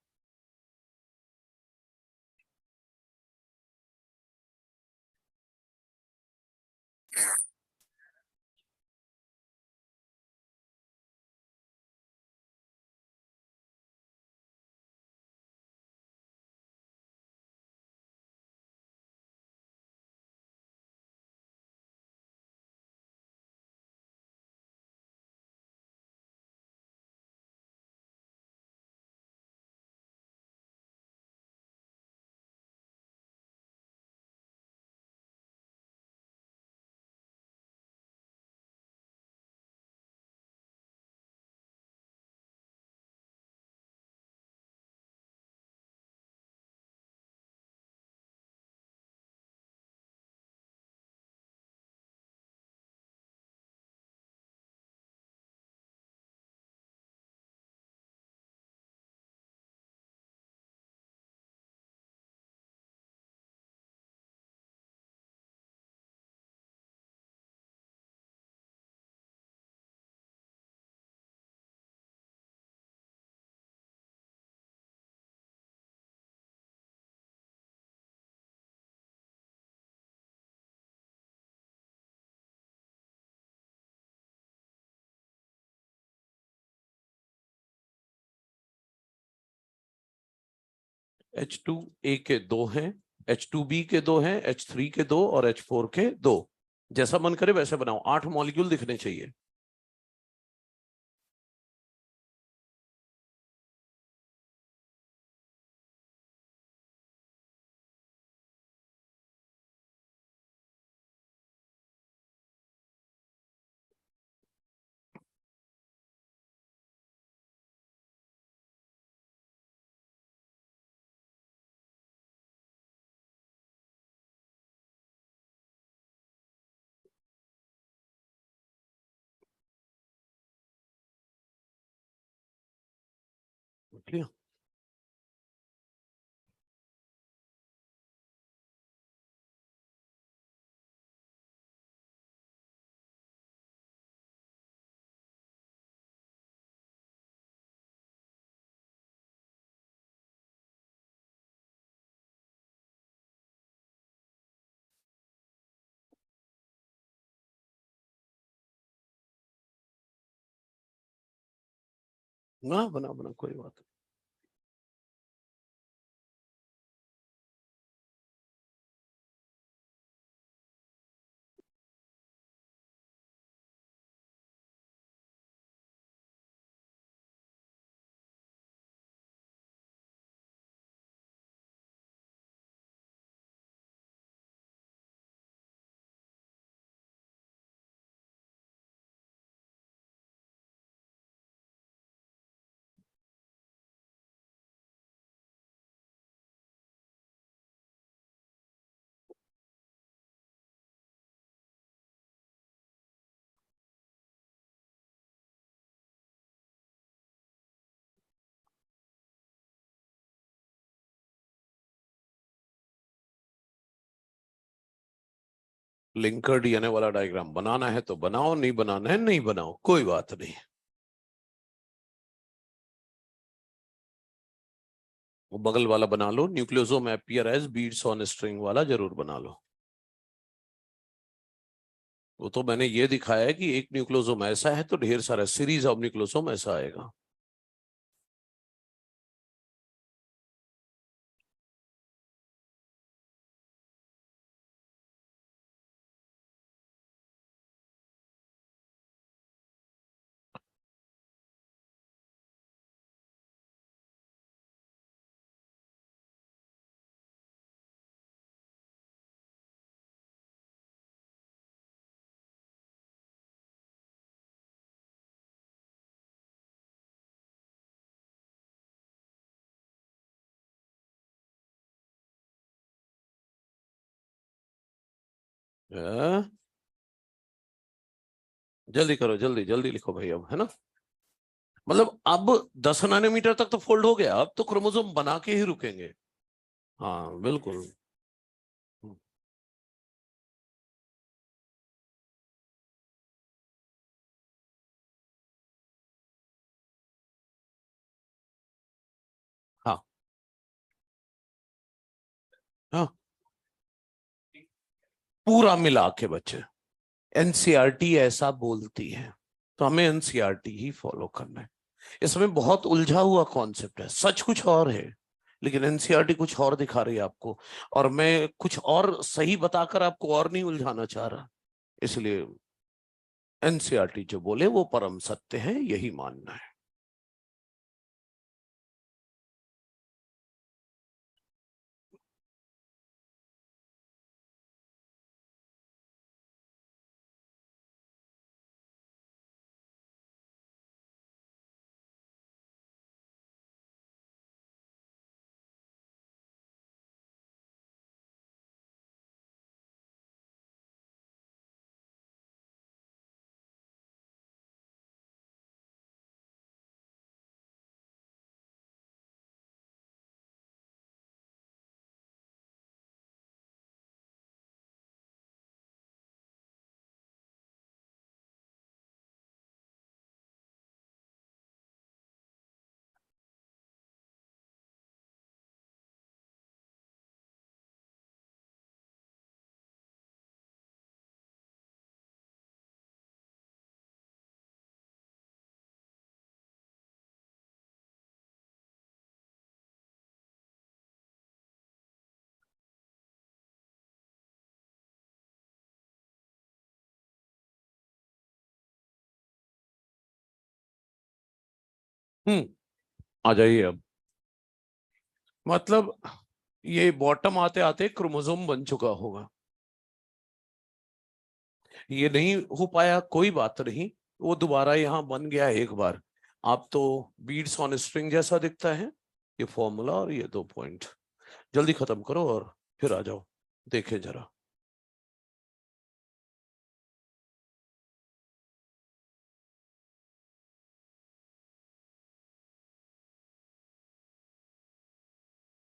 H2A के 2 हैं, H2B के 2 हैं, H3 के 2 और H4 के 2। जैसा मन करे वैसे बनाओ, 8 मॉलिक्यूल दिखने चाहिए। क्लियर? ना बना बना कोई बात नहीं। लिंकर डीएनए वाला डायग्राम बनाना है तो बनाओ, नहीं बनाना है नहीं बनाओ, कोई बात नहीं। वो बगल वाला बना लो, nucleosome appear as beads on string वाला जरूर बना लो। वो तो मैंने ये दिखाया है कि एक न्यूक्लियोसोम ऐसा है तो ढेर सारा सीरीज ऑफ न्यूक्लियोसोम ऐसा आएगा। हाँ? जल्दी करो, जल्दी जल्दी लिखो भाई अब, है ना? मतलब अब 10 नैनोमीटर तक तो फोल्ड हो गया, अब तो क्रोमोसोम बना के ही रुकेंगे। हाँ बिल्कुल। हाँ हाँ, पूरा मिला के बच्चे। एनसीईआरटी ऐसा बोलती है, तो हमें एनसीईआरटी ही फॉलो करना है। इसमें बहुत उलझा हुआ कॉन्सेप्ट है, सच कुछ और है लेकिन एनसीईआरटी कुछ और दिखा रही है आपको, और मैं कुछ और सही बताकर आपको और नहीं उलझाना चाह रहा। इसलिए एनसीईआरटी जो बोले वो परम सत्य है, यही मानना है। हम्म, आ जाइए अब। मतलब ये बॉटम आते आते क्रोमोसोम बन चुका होगा, ये नहीं हो पाया कोई बात नहीं, वो दोबारा यहाँ बन गया एक बार। आप तो बीड्स ऑन स्ट्रिंग जैसा दिखता है ये फॉर्मूला, और ये 2 पॉइंट। जल्दी खत्म करो और फिर आ जाओ, देखे जरा।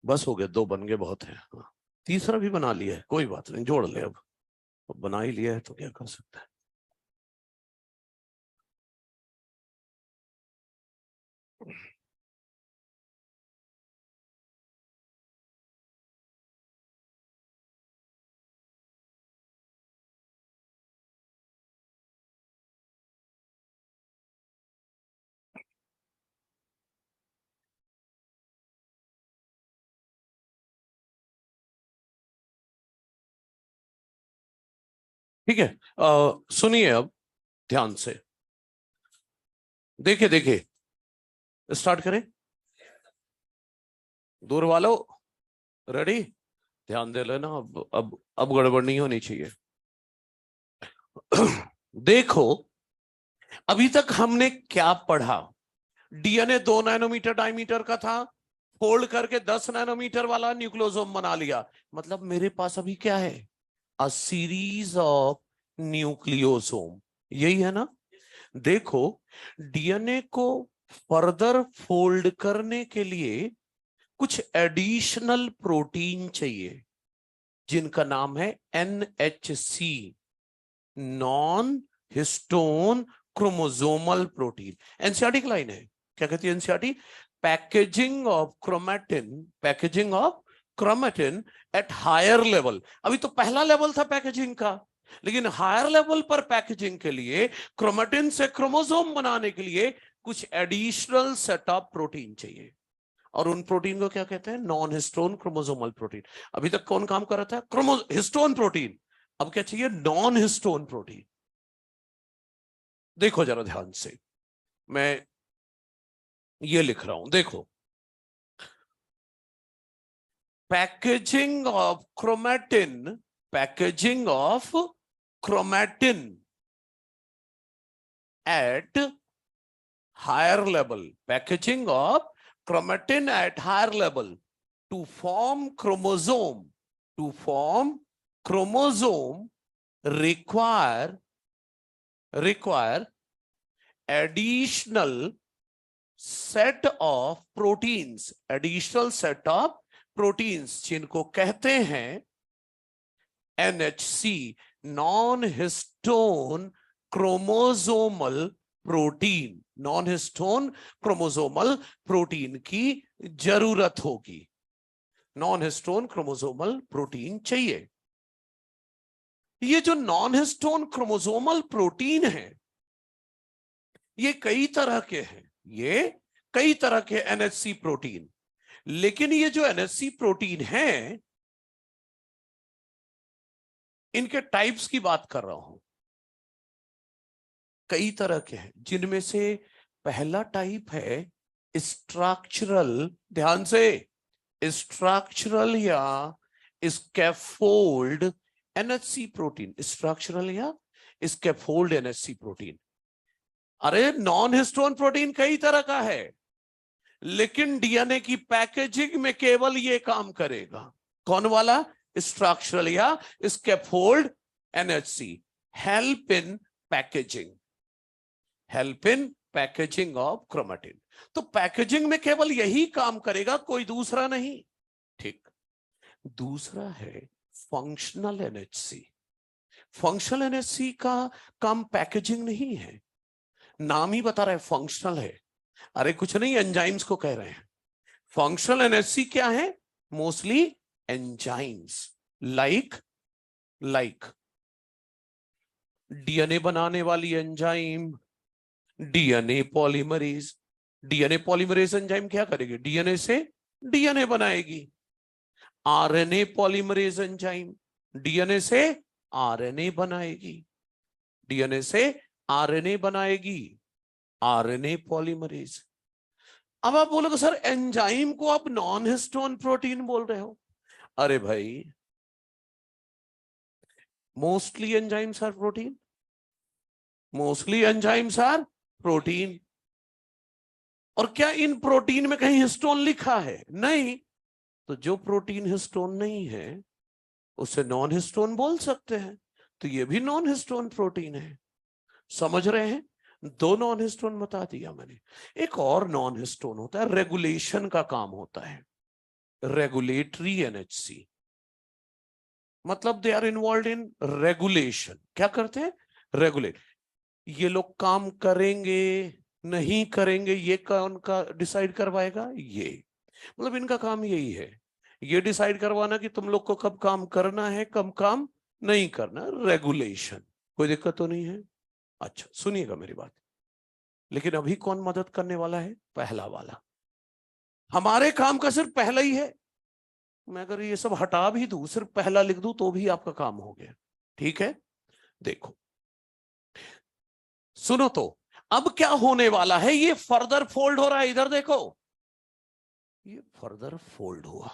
बस हो गया, 2 बन गए, बहुत है। हाँ, तीसरा भी बना लिया है, कोई बात नहीं, जोड़ ले। अब बना ही लिया है तो क्या कर सकते हैं। ठीक है, सुनिए अब ध्यान से, देखिए देखिए, स्टार्ट करें। दूर वालों, रेडी, ध्यान दे लेना। अब गड़बड़ नहीं होनी चाहिए। देखो, अभी तक हमने क्या पढ़ा? डीएनए 2 नैनोमीटर डायमीटर का था, फोल्ड करके 10 नैनोमीटर वाला न्यूक्लियोसोम बना लिया। मतलब मेरे पास अभी क्या है? अ सीरीज ऑफ न्यूक्लियोसोम, यही है ना? देखो, डीएनए को फर्दर फोल्ड करने के लिए कुछ एडिशनल प्रोटीन चाहिए, जिनका नाम है NHC, non histone chromosomal protein. NCERT की लाइन है, क्या कहती है NCERT? Packaging of chromatin, packaging of chromatin at higher level. अभी तो पहला लेवल था पैकेजिंग का, लेकिन हायर लेवल पर पैकेजिंग के लिए, क्रोमैटिन से क्रोमोसोम बनाने के लिए कुछ एडिशनल सेट ऑफ प्रोटीन चाहिए। और उन प्रोटीन को क्या कहते हैं? Non histone chromosomal protein. अभी तक कौन काम कर रहा था? Histone protein. अब क्या चाहिए? Non histone protein. देखो जरा ध्यान से, मैं ये लिख रहा हूं, देखो। Packaging of chromatin, packaging of chromatin at higher level, packaging of chromatin at higher level to form chromosome, to form chromosome require additional set of proteins, additional set of proteins, जिनको कहते हैं NHC, non histone chromosomal protein. Non histone chromosomal protein की जरूरत होगी, नॉन हिस्टोन क्रोमोसोमल प्रोटीन चाहिए। ये जो नॉन हिस्टोन क्रोमोसोमल प्रोटीन है, ये कई तरह के हैं, ये कई तरह के एनएचसी प्रोटीन। लेकिन ये जो एनएचसी प्रोटीन है, इनके टाइप्स की बात कर रहा हूं। कई तरह के हैं, जिनमें से पहला टाइप है स्ट्रक्चरल, ध्यान से, स्ट्रक्चरल या स्कैफोल्ड एनएचसी प्रोटीन, स्ट्रक्चरल या स्कैफोल्ड एनएचसी प्रोटीन। अरे नॉन हिस्टोन प्रोटीन कई तरह का है, लेकिन डीएनए की पैकेजिंग में केवल ये काम करेगा। कौन वाला? स्ट्रक्चरल या scaffold NHC, help in packaging, help in packaging of chromatin. तो पैकेजिंग में केवल यही काम करेगा, कोई दूसरा नहीं। ठीक। दूसरा है फंक्शनल एनएचसी। फंक्शनल एनएचसी का काम पैकेजिंग नहीं है, नाम ही बता रहा है फंक्शनल है। अरे कुछ नहीं, एंजाइम्स को कह रहे हैं। फंक्शनल एनएचसी क्या है? मोस्टली एंजाइम्स, लाइक डीएनए बनाने वाली enzyme, DNA polymerase. DNA polymerase enzyme क्या करेगी? डीएनए से डीएनए बनाएगी। आरएनए पॉलीमरेज एंजाइम डीएनए से आरएनए बनाएगी, डीएनए से आरएनए बनाएगी, आरएनए पॉलीमरेज। अब आप बोलोगे सर एंजाइम को आप नॉन हिस्टोन प्रोटीन बोल रहे हो। अरे भाई, mostly enzymes are protein, mostly enzymes are protein. और क्या इन प्रोटीन में कहीं हिस्टोन लिखा है? नहीं। तो जो प्रोटीन हिस्टोन नहीं है उसे नॉन हिस्टोन बोल सकते हैं, तो ये भी नॉन हिस्टोन प्रोटीन है। समझ रहे हैं? 2 नॉन हिस्टोन बता दिया मैंने। एक और नॉन हिस्टोन होता है, रेगुलेशन का काम होता है। रेगुलेटरी एनएचसी, मतलब they are involved in regulation. क्या करते हैं? रेगुलेट। ये लोग काम करेंगे नहीं करेंगे, ये कौन का डिसाइड करवाएगा? ये, मतलब इनका काम यही है, ये डिसाइड करवाना कि तुम लोग को कब काम करना है, कब काम नहीं करना। रेगुलेशन। कोई दिक्कत तो नहीं है? अच्छा सुनिएगा मेरी बात। लेकिन अभी कौन मदद करने वाला है? पहला वाला। हमारे काम का सिर्फ पहला ही है। मैं अगर ये सब हटा भी दूं, सिर्फ पहला लिख दूं, तो भी आपका काम हो गया। ठीक है, देखो सुनो तो, अब क्या होने वाला है? ये फर्दर फोल्ड हो रहा है, इधर देखो, ये फर्दर फोल्ड हुआ।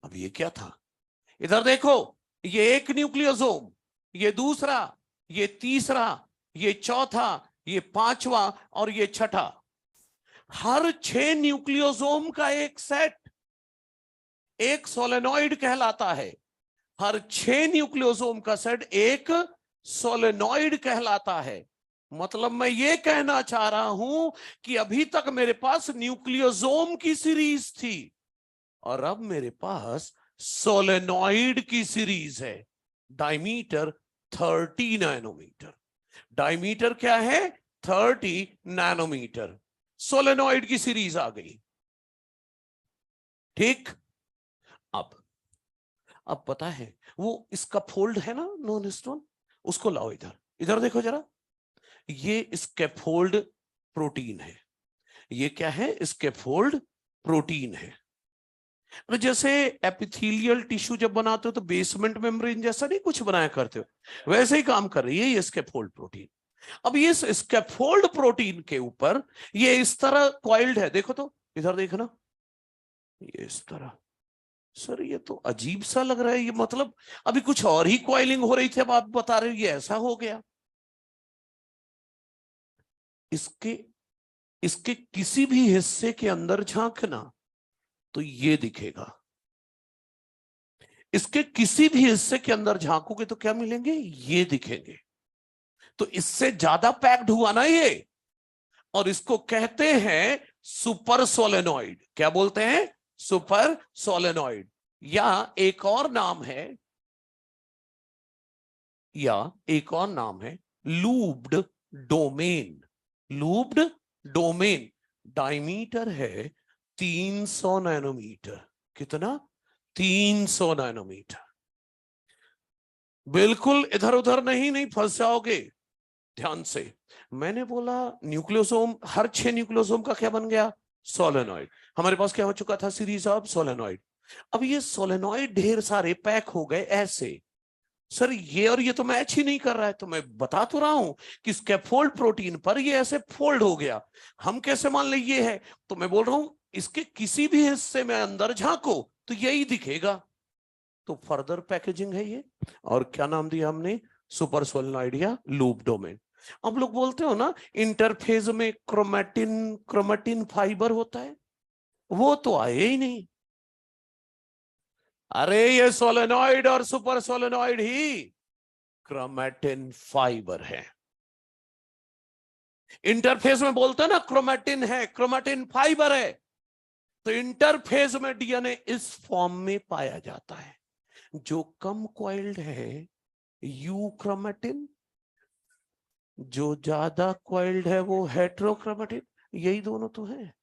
अब ये क्या था? इधर देखो, ये एक न्यूक्लियोसोम, ये दूसरा, ये तीसरा, ये चौथा, ये पांचवा और ये छठा। हर 6 न्यूक्लियोसोम का एक सेट एक सोलेनॉइड कहलाता है। हर 6 न्यूक्लियोसोम का सेट एक सोलेनॉइड कहलाता है। मतलब मैं ये कहना चाह रहा हूं कि अभी तक मेरे पास न्यूक्लियोसोम की सीरीज थी और अब मेरे पास सोलेनॉइड की सीरीज है। Diameter 30 nanometer. डायमीटर क्या है? 30 नैनोमीटर। सोलेनॉइड की सीरीज आ गई। ठीक। अब पता है वो इसका फोल्ड है ना, नॉन स्टोन, उसको लाओ इधर। इधर देखो जरा, ये स्कैफोल्ड प्रोटीन है। ये क्या है? स्कैफोल्ड प्रोटीन है। तो जैसे एपिथेलियल टिश्यू जब बनाते हो तो बेसमेंट मेम्ब्रेन जैसा नहीं कुछ बनाया करते हो, वैसे ही काम कर रही है ये स्कैफोल्ड प्रोटीन। अब ये स्कैफोल्ड प्रोटीन के ऊपर ये इस तरह कॉइल्ड है। देखो तो, इधर देखना, ये इस तरह। सर ये तो अजीब सा लग रहा है, ये मतलब अभी कुछ और ही कॉइलिंग हो रही थी, अब आप बता रहे हो ये ऐसा हो गया। इसके इसके किसी भी हिस्से के अंदर झांकना तो ये दिखेगा। इसके किसी भी हिस्से के अंदर झांकोगे तो क्या मिलेंगे? ये दिखेंगे। तो इससे ज्यादा पैक्ड हुआ ना ये, और इसको कहते हैं सुपर सोलेनॉइड। क्या बोलते हैं? Super solenoid. या एक और नाम है, looped domain. Looped domain. Diameter है 300 नैनोमीटर। कितना? 300 नैनोमीटर। बिल्कुल इधर उधर नहीं फंस जाओगे, ध्यान से। मैंने बोला न्यूक्लियोसोम, हर 6 न्यूक्लियोसोम का क्या बन गया? सोलेनॉइड। हमारे पास क्या हो चुका था? Series of solenoid. अब ये सोलेनॉइड ढेर सारे पैक हो गए ऐसे। सर ये और ये तो मैच ही नहीं कर रहा है, तो मैं बता तो रहा हूं कि स्कैफोल्ड प्रोटीन पर ये ऐसे फोल्ड हो गया। हम कैसे मान ले ये है? तो मैं बोल रहा हूं इसके किसी भी हिस्से में अंदर झांको तो यही दिखेगा। तो फर्दर पैकेजिंग है ये। और क्या नाम दिया हमने? सुपर सोलेनॉइड या लूप डोमेन। अब लोग बोलते हो ना इंटरफेज में क्रोमेटिन क्रोमेटिन फाइबर होता है, वो तो आए ही नहीं। अरे ये सोलेनॉइड और सुपर सोलेनॉइड ही क्रोमेटिन फाइबर है। इंटरफेस में बोलते हैं ना क्रोमेटिन है, क्रोमेटिन फाइबर है। तो इंटरफेस में डीएनए इस फॉर्म में पाया जाता है। जो कम कॉइल्ड है यूक्रोमेटिन, जो ज्यादा कॉइल्ड है वो हेट्रोक्रोमेटिन। यही दोनों तो है।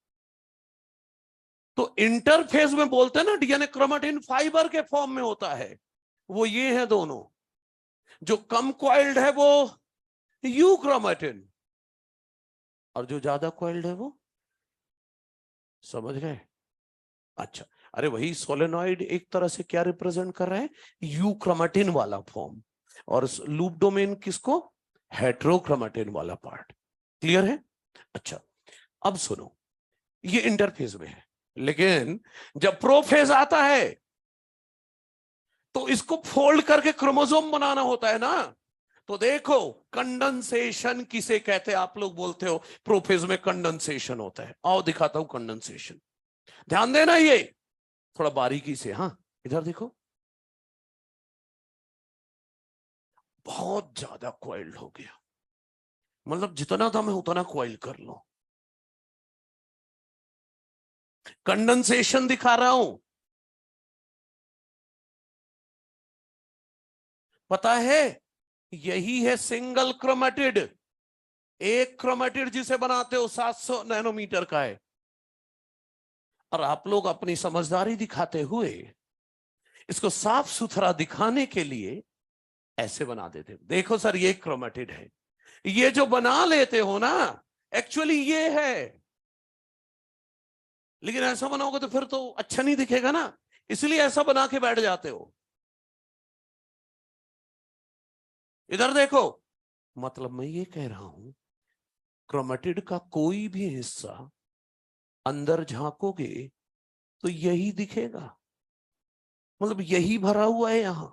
तो इंटरफेस में बोलते हैं ना डीएनए क्रोमेटिन फाइबर के फॉर्म में होता है, वो ये है दोनों। जो कम कॉइल्ड है वो यूक्रोमेटिन, और जो ज्यादा कॉइल्ड है वो, समझ गए? अच्छा, अरे वही सोलेनॉइड एक तरह से क्या रिप्रेजेंट कर रहा है? यूक्रोमेटिन वाला फॉर्म। और लूप डोमेन किसको? हेट्रोक्रोमेटिन वाला पार्ट। क्लियर है? अच्छा, अब सुनो, ये इंटरफेज में है, लेकिन जब प्रोफेज आता है तो इसको फोल्ड करके क्रोमोसोम बनाना होता है ना। तो देखो, कंडेंसेशन किसे कहते हैं? आप लोग बोलते हो प्रोफेज में कंडेंसेशन होता है। आओ दिखाता हूं कंडेंसेशन। ध्यान देना ये थोड़ा बारीकी से। हाँ, इधर देखो, बहुत ज्यादा क्वाइल्ड हो गया, मतलब जितना था मैं उतना क्वाइल कर लो। कंडेंसेशन दिखा रहा हूं, पता है यही है सिंगल क्रोमेटिड। एक क्रोमेटिड जिसे बनाते हो 700 नैनोमीटर का है, और आप लोग अपनी समझदारी दिखाते हुए इसको साफ सुथरा दिखाने के लिए ऐसे बना देते हो। देखो सर ये क्रोमेटिड है, ये जो बना लेते हो ना एक्चुअली ये है, लेकिन ऐसा बनाओगे तो फिर तो अच्छा नहीं दिखेगा ना, इसलिए ऐसा बना के बैठ जाते हो। इधर देखो, मतलब मैं ये कह रहा हूं क्रोमेटिड का कोई भी हिस्सा अंदर झांकोगे तो यही दिखेगा, मतलब यही भरा हुआ है यहां,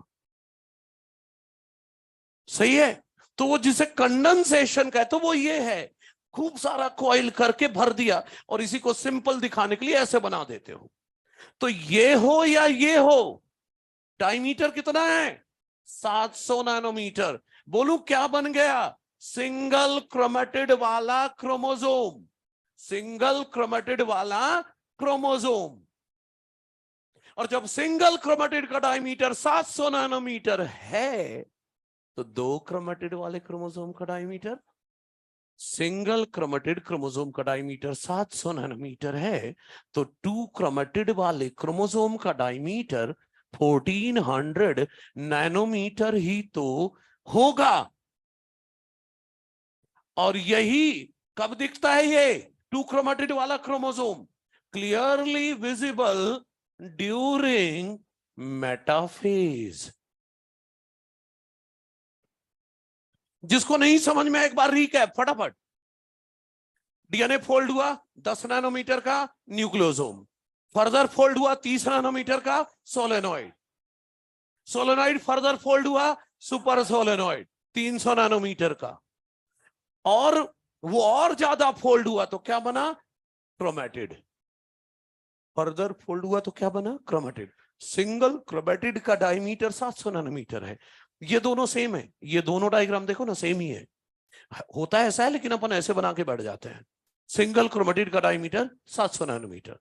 सही है। तो वो जिसे कंडेंसेशन कहते तो वो ये है, खूब सारा कॉइल करके भर दिया और इसी को सिंपल दिखाने के लिए ऐसे बना देते हो। तो ये हो या ये हो, डायमीटर कितना है 700 नैनोमीटर। बोलूं क्या बन गया, सिंगल क्रोमेटिड वाला क्रोमोसोम, सिंगल क्रोमेटिड वाला क्रोमोसोम। और जब सिंगल क्रोमेटिड का डायमीटर 700 नैनोमीटर है तो दो क्रोमेटिड वाले क्रोमोसोम का डायमीटर, सिंगल क्रोमेटिड क्रोमोसोम का डायमीटर 700 नैनोमीटर है, तो टू क्रोमेटिड वाले क्रोमोसोम का डायमीटर 1400 नैनोमीटर ही तो होगा। और यही कब दिखता है, ये टू क्रोमेटिड वाला chromosome clearly visible during metaphase. जिसको नहीं समझ में एक बार रीकैप फटाफट, डीएनए फोल्ड हुआ 10 नैनोमीटर का न्यूक्लियोसोम, फर्दर फोल्ड हुआ 30 नैनोमीटर का सोलेनॉइड, सोलेनॉइड फर्दर फोल्ड हुआ सुपर सोलेनॉइड 300 नैनोमीटर का, और वो और ज्यादा फोल्ड हुआ तो क्या बना, क्रोमेटिड, फर्दर फोल्ड हुआ तो क्या बना, क्रोमेटिड। सिंगल क्रोमेटिड का डायमीटर 700 नैनोमीटर है, ये दोनों सेम है, ये दोनों डायग्राम देखो ना सेम ही है, होता है ऐसा है लेकिन अपन ऐसे बना के बैठ जाते हैं। सिंगल क्रोमेटिड का डायमीटर 700 नैनोमीटर,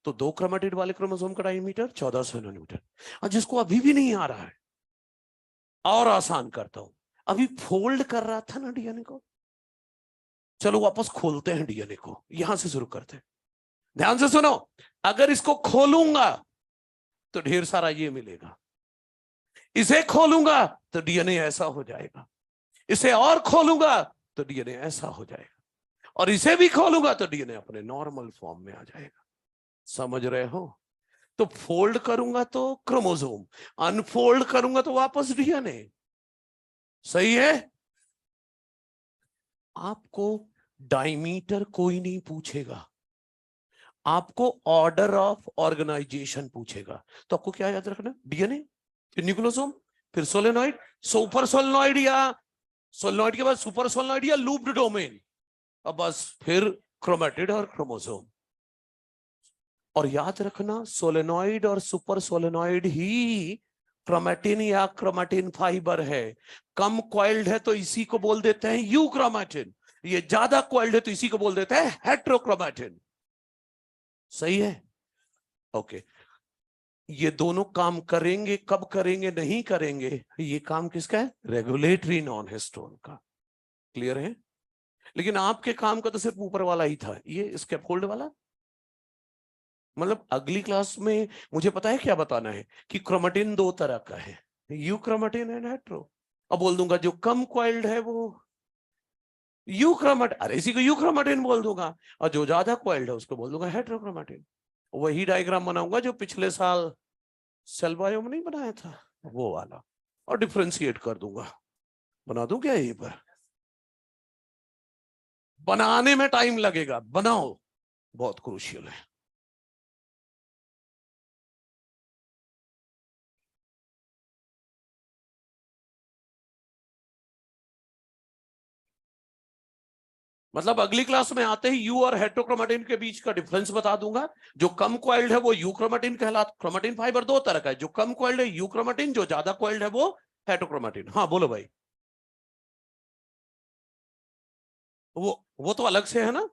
तो दो क्रोमेटिड वाले क्रोमोसोम का डायमीटर 1400 नैनोमीटर। और जिसको अभी भी नहीं आ रहा है, और आसान करता हूं, अभी फोल्ड कर रहा था ना डीएनए को, चलो वापस खोलते हैं डीएनए को, यहां से शुरू करते हैं। ध्यान से सुनो, अगर इसको खोलूंगा तो ढेर सारा ये मिलेगा, इसे खोलूंगा तो डीएनए ऐसा हो जाएगा, इसे और खोलूंगा तो डीएनए ऐसा हो जाएगा, और इसे भी खोलूंगा तो डीएनए अपने नॉर्मल फॉर्म में आ जाएगा। समझ रहे हो? तो फोल्ड करूंगा तो क्रोमोसोम, अनफोल्ड करूंगा तो वापस डीएनए, सही है। आपको डायमीटर कोई नहीं पूछेगा, आपको ऑर्डर ऑफ ऑर्गेनाइजेशन पूछेगा, तो आपको क्या याद रखना, डीएनए, फिर न्यूक्लियोसोम, फिर सोलेनॉइड, सुपर सोलेनॉइड या सोलेनॉइड के बाद सुपर सोलेनॉइड या लूप्ड डोमेन, और बस फिर क्रोमेटिड और क्रोमोसोम। और याद रखना सोलेनॉइड और सुपर सोलेनॉइड ही क्रोमेटिन या क्रोमेटिन फाइबर है। कम कॉइल्ड है तो इसी को बोल देते हैं यू क्रोमेटिन, ये ज्यादा कॉइल्ड है तो इसी को बोल देते हैं हेट्रोक्रोमेटिन, सही है। ओके, ये दोनों काम करेंगे, कब करेंगे नहीं करेंगे, ये काम किसका है, रेगुलेटरी नॉन हिस्टोन का, क्लियर है। लेकिन आपके काम का तो सिर्फ ऊपर वाला ही था, ये स्कैफोल्ड वाला। मतलब अगली क्लास में मुझे पता है क्या बताना है, कि क्रोमेटिन दो तरह का है, यू क्रोमेटिन एंड हेट्रो। अब बोल दूंगा जो कम कॉइल्ड है वो यू क्रोमेटिन, अरे इसी को यू क्रोमेटिन बोल दूंगा, और जो ज्यादा कॉइल्ड है उसको बोल दूंगा हेट्रोक्रोमेटिन। वही डायग्राम बनाऊंगा जो पिछले साल सेल बायो में नहीं बनाया था, वो वाला, और डिफ्रेंशिएट कर दूंगा। बना दूं क्या यहीं पर, बनाने में टाइम लगेगा, बनाओ, बहुत क्रूशियल है। मतलब अगली क्लास में आते ही यू और हेट्रोक्रोमेटिन के बीच का डिफरेंस बता दूंगा। जो कम कॉइल्ड है वो यू क्रोमेटिन कहलाता, क्रोमेटिन फाइबर दो तरह का है, जो कम कॉइल्ड है यू क्रोमेटिन, जो ज्यादा कॉइल्ड है वो हेट्रोक्रोमेटिन। हाँ बोलो भाई, वो तो अलग से है ना।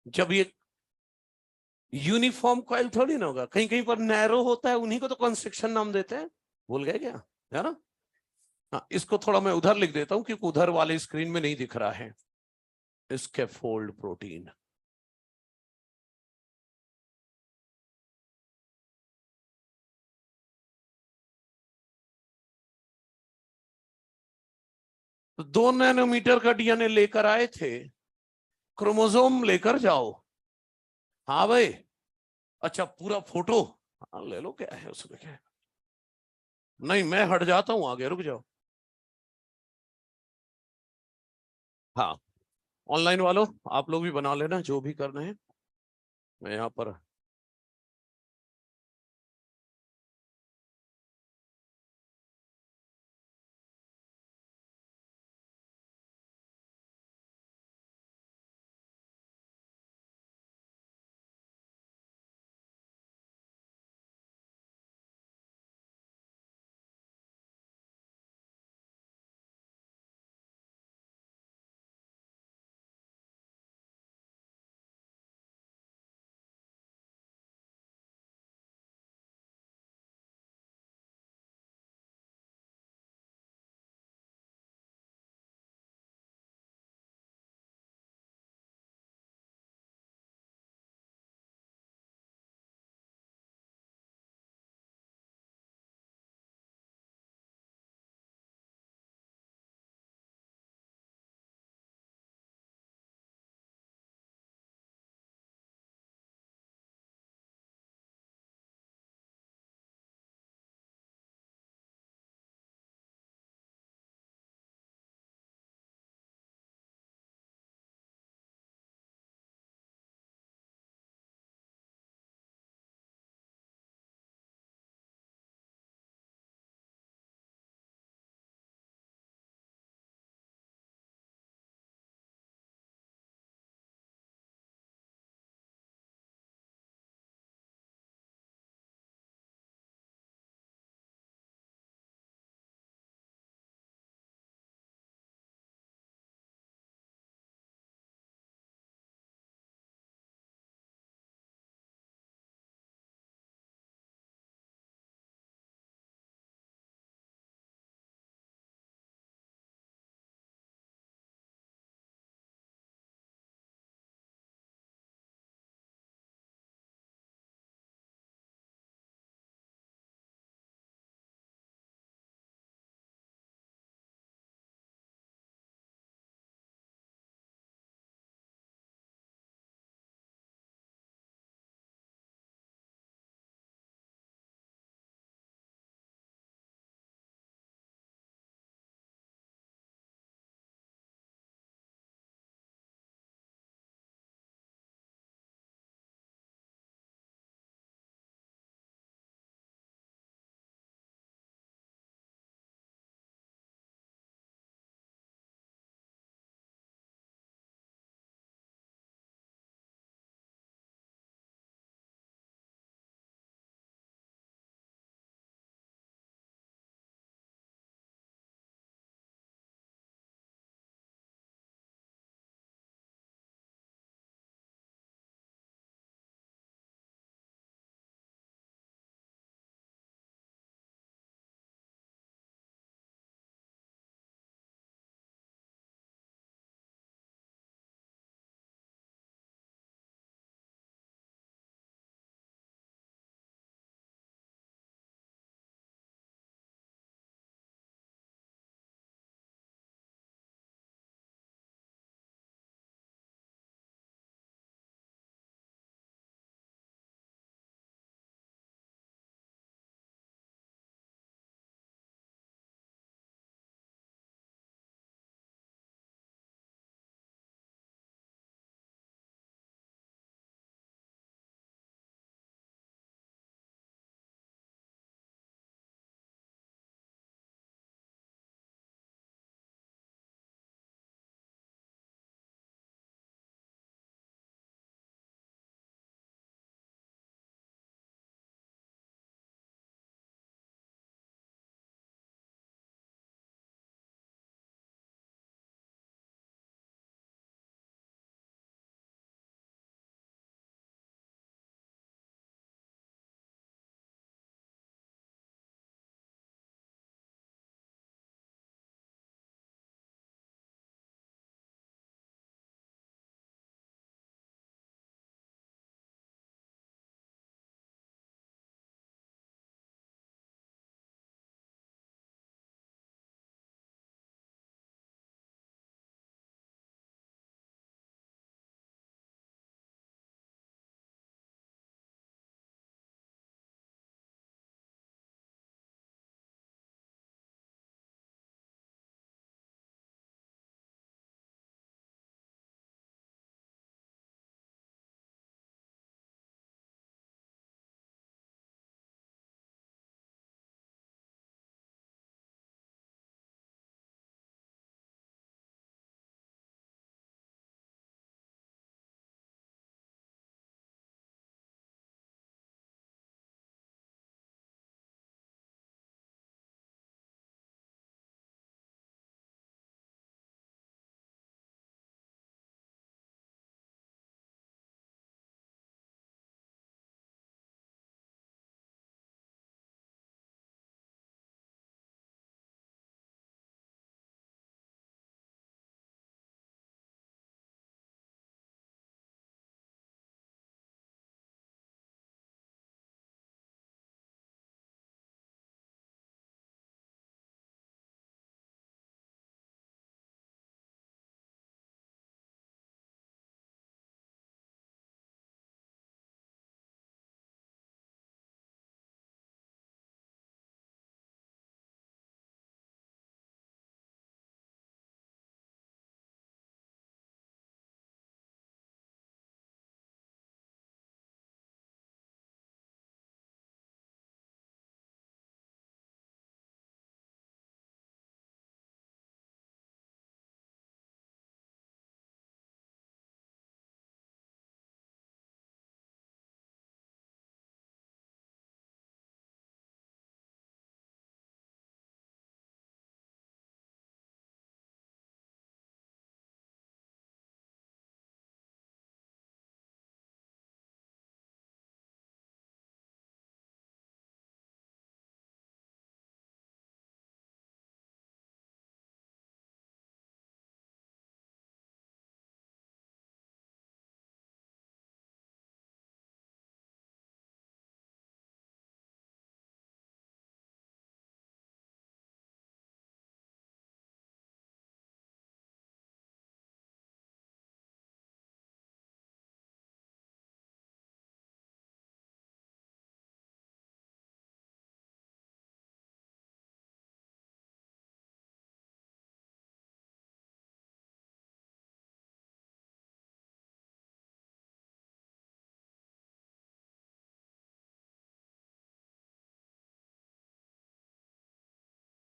जब ये यूनिफॉर्म कॉइल थोड़ी ना होगा, कहीं कहीं पर नैरो होता है, उन्हीं को तो कंस्ट्रक्शन नाम देते हैं। भूल गए क्या? है ना? हाँ, इसको थोड़ा मैं उधर लिख देता हूं क्योंकि उधर वाले स्क्रीन में नहीं दिख रहा है। Scaffold protein. तो 2 नैनोमीटर का डीएनए लेकर आए थे, क्रोमोसोम लेकर जाओ। हाँ भाई, अच्छा पूरा फोटो, हाँ ले लो, क्या है उसमें, क्या है? नहीं, मैं हट जाता हूं आगे, रुक जाओ। हाँ, ऑनलाइन वालों आप लोग भी बना लेना जो भी करना है, मैं यहाँ पर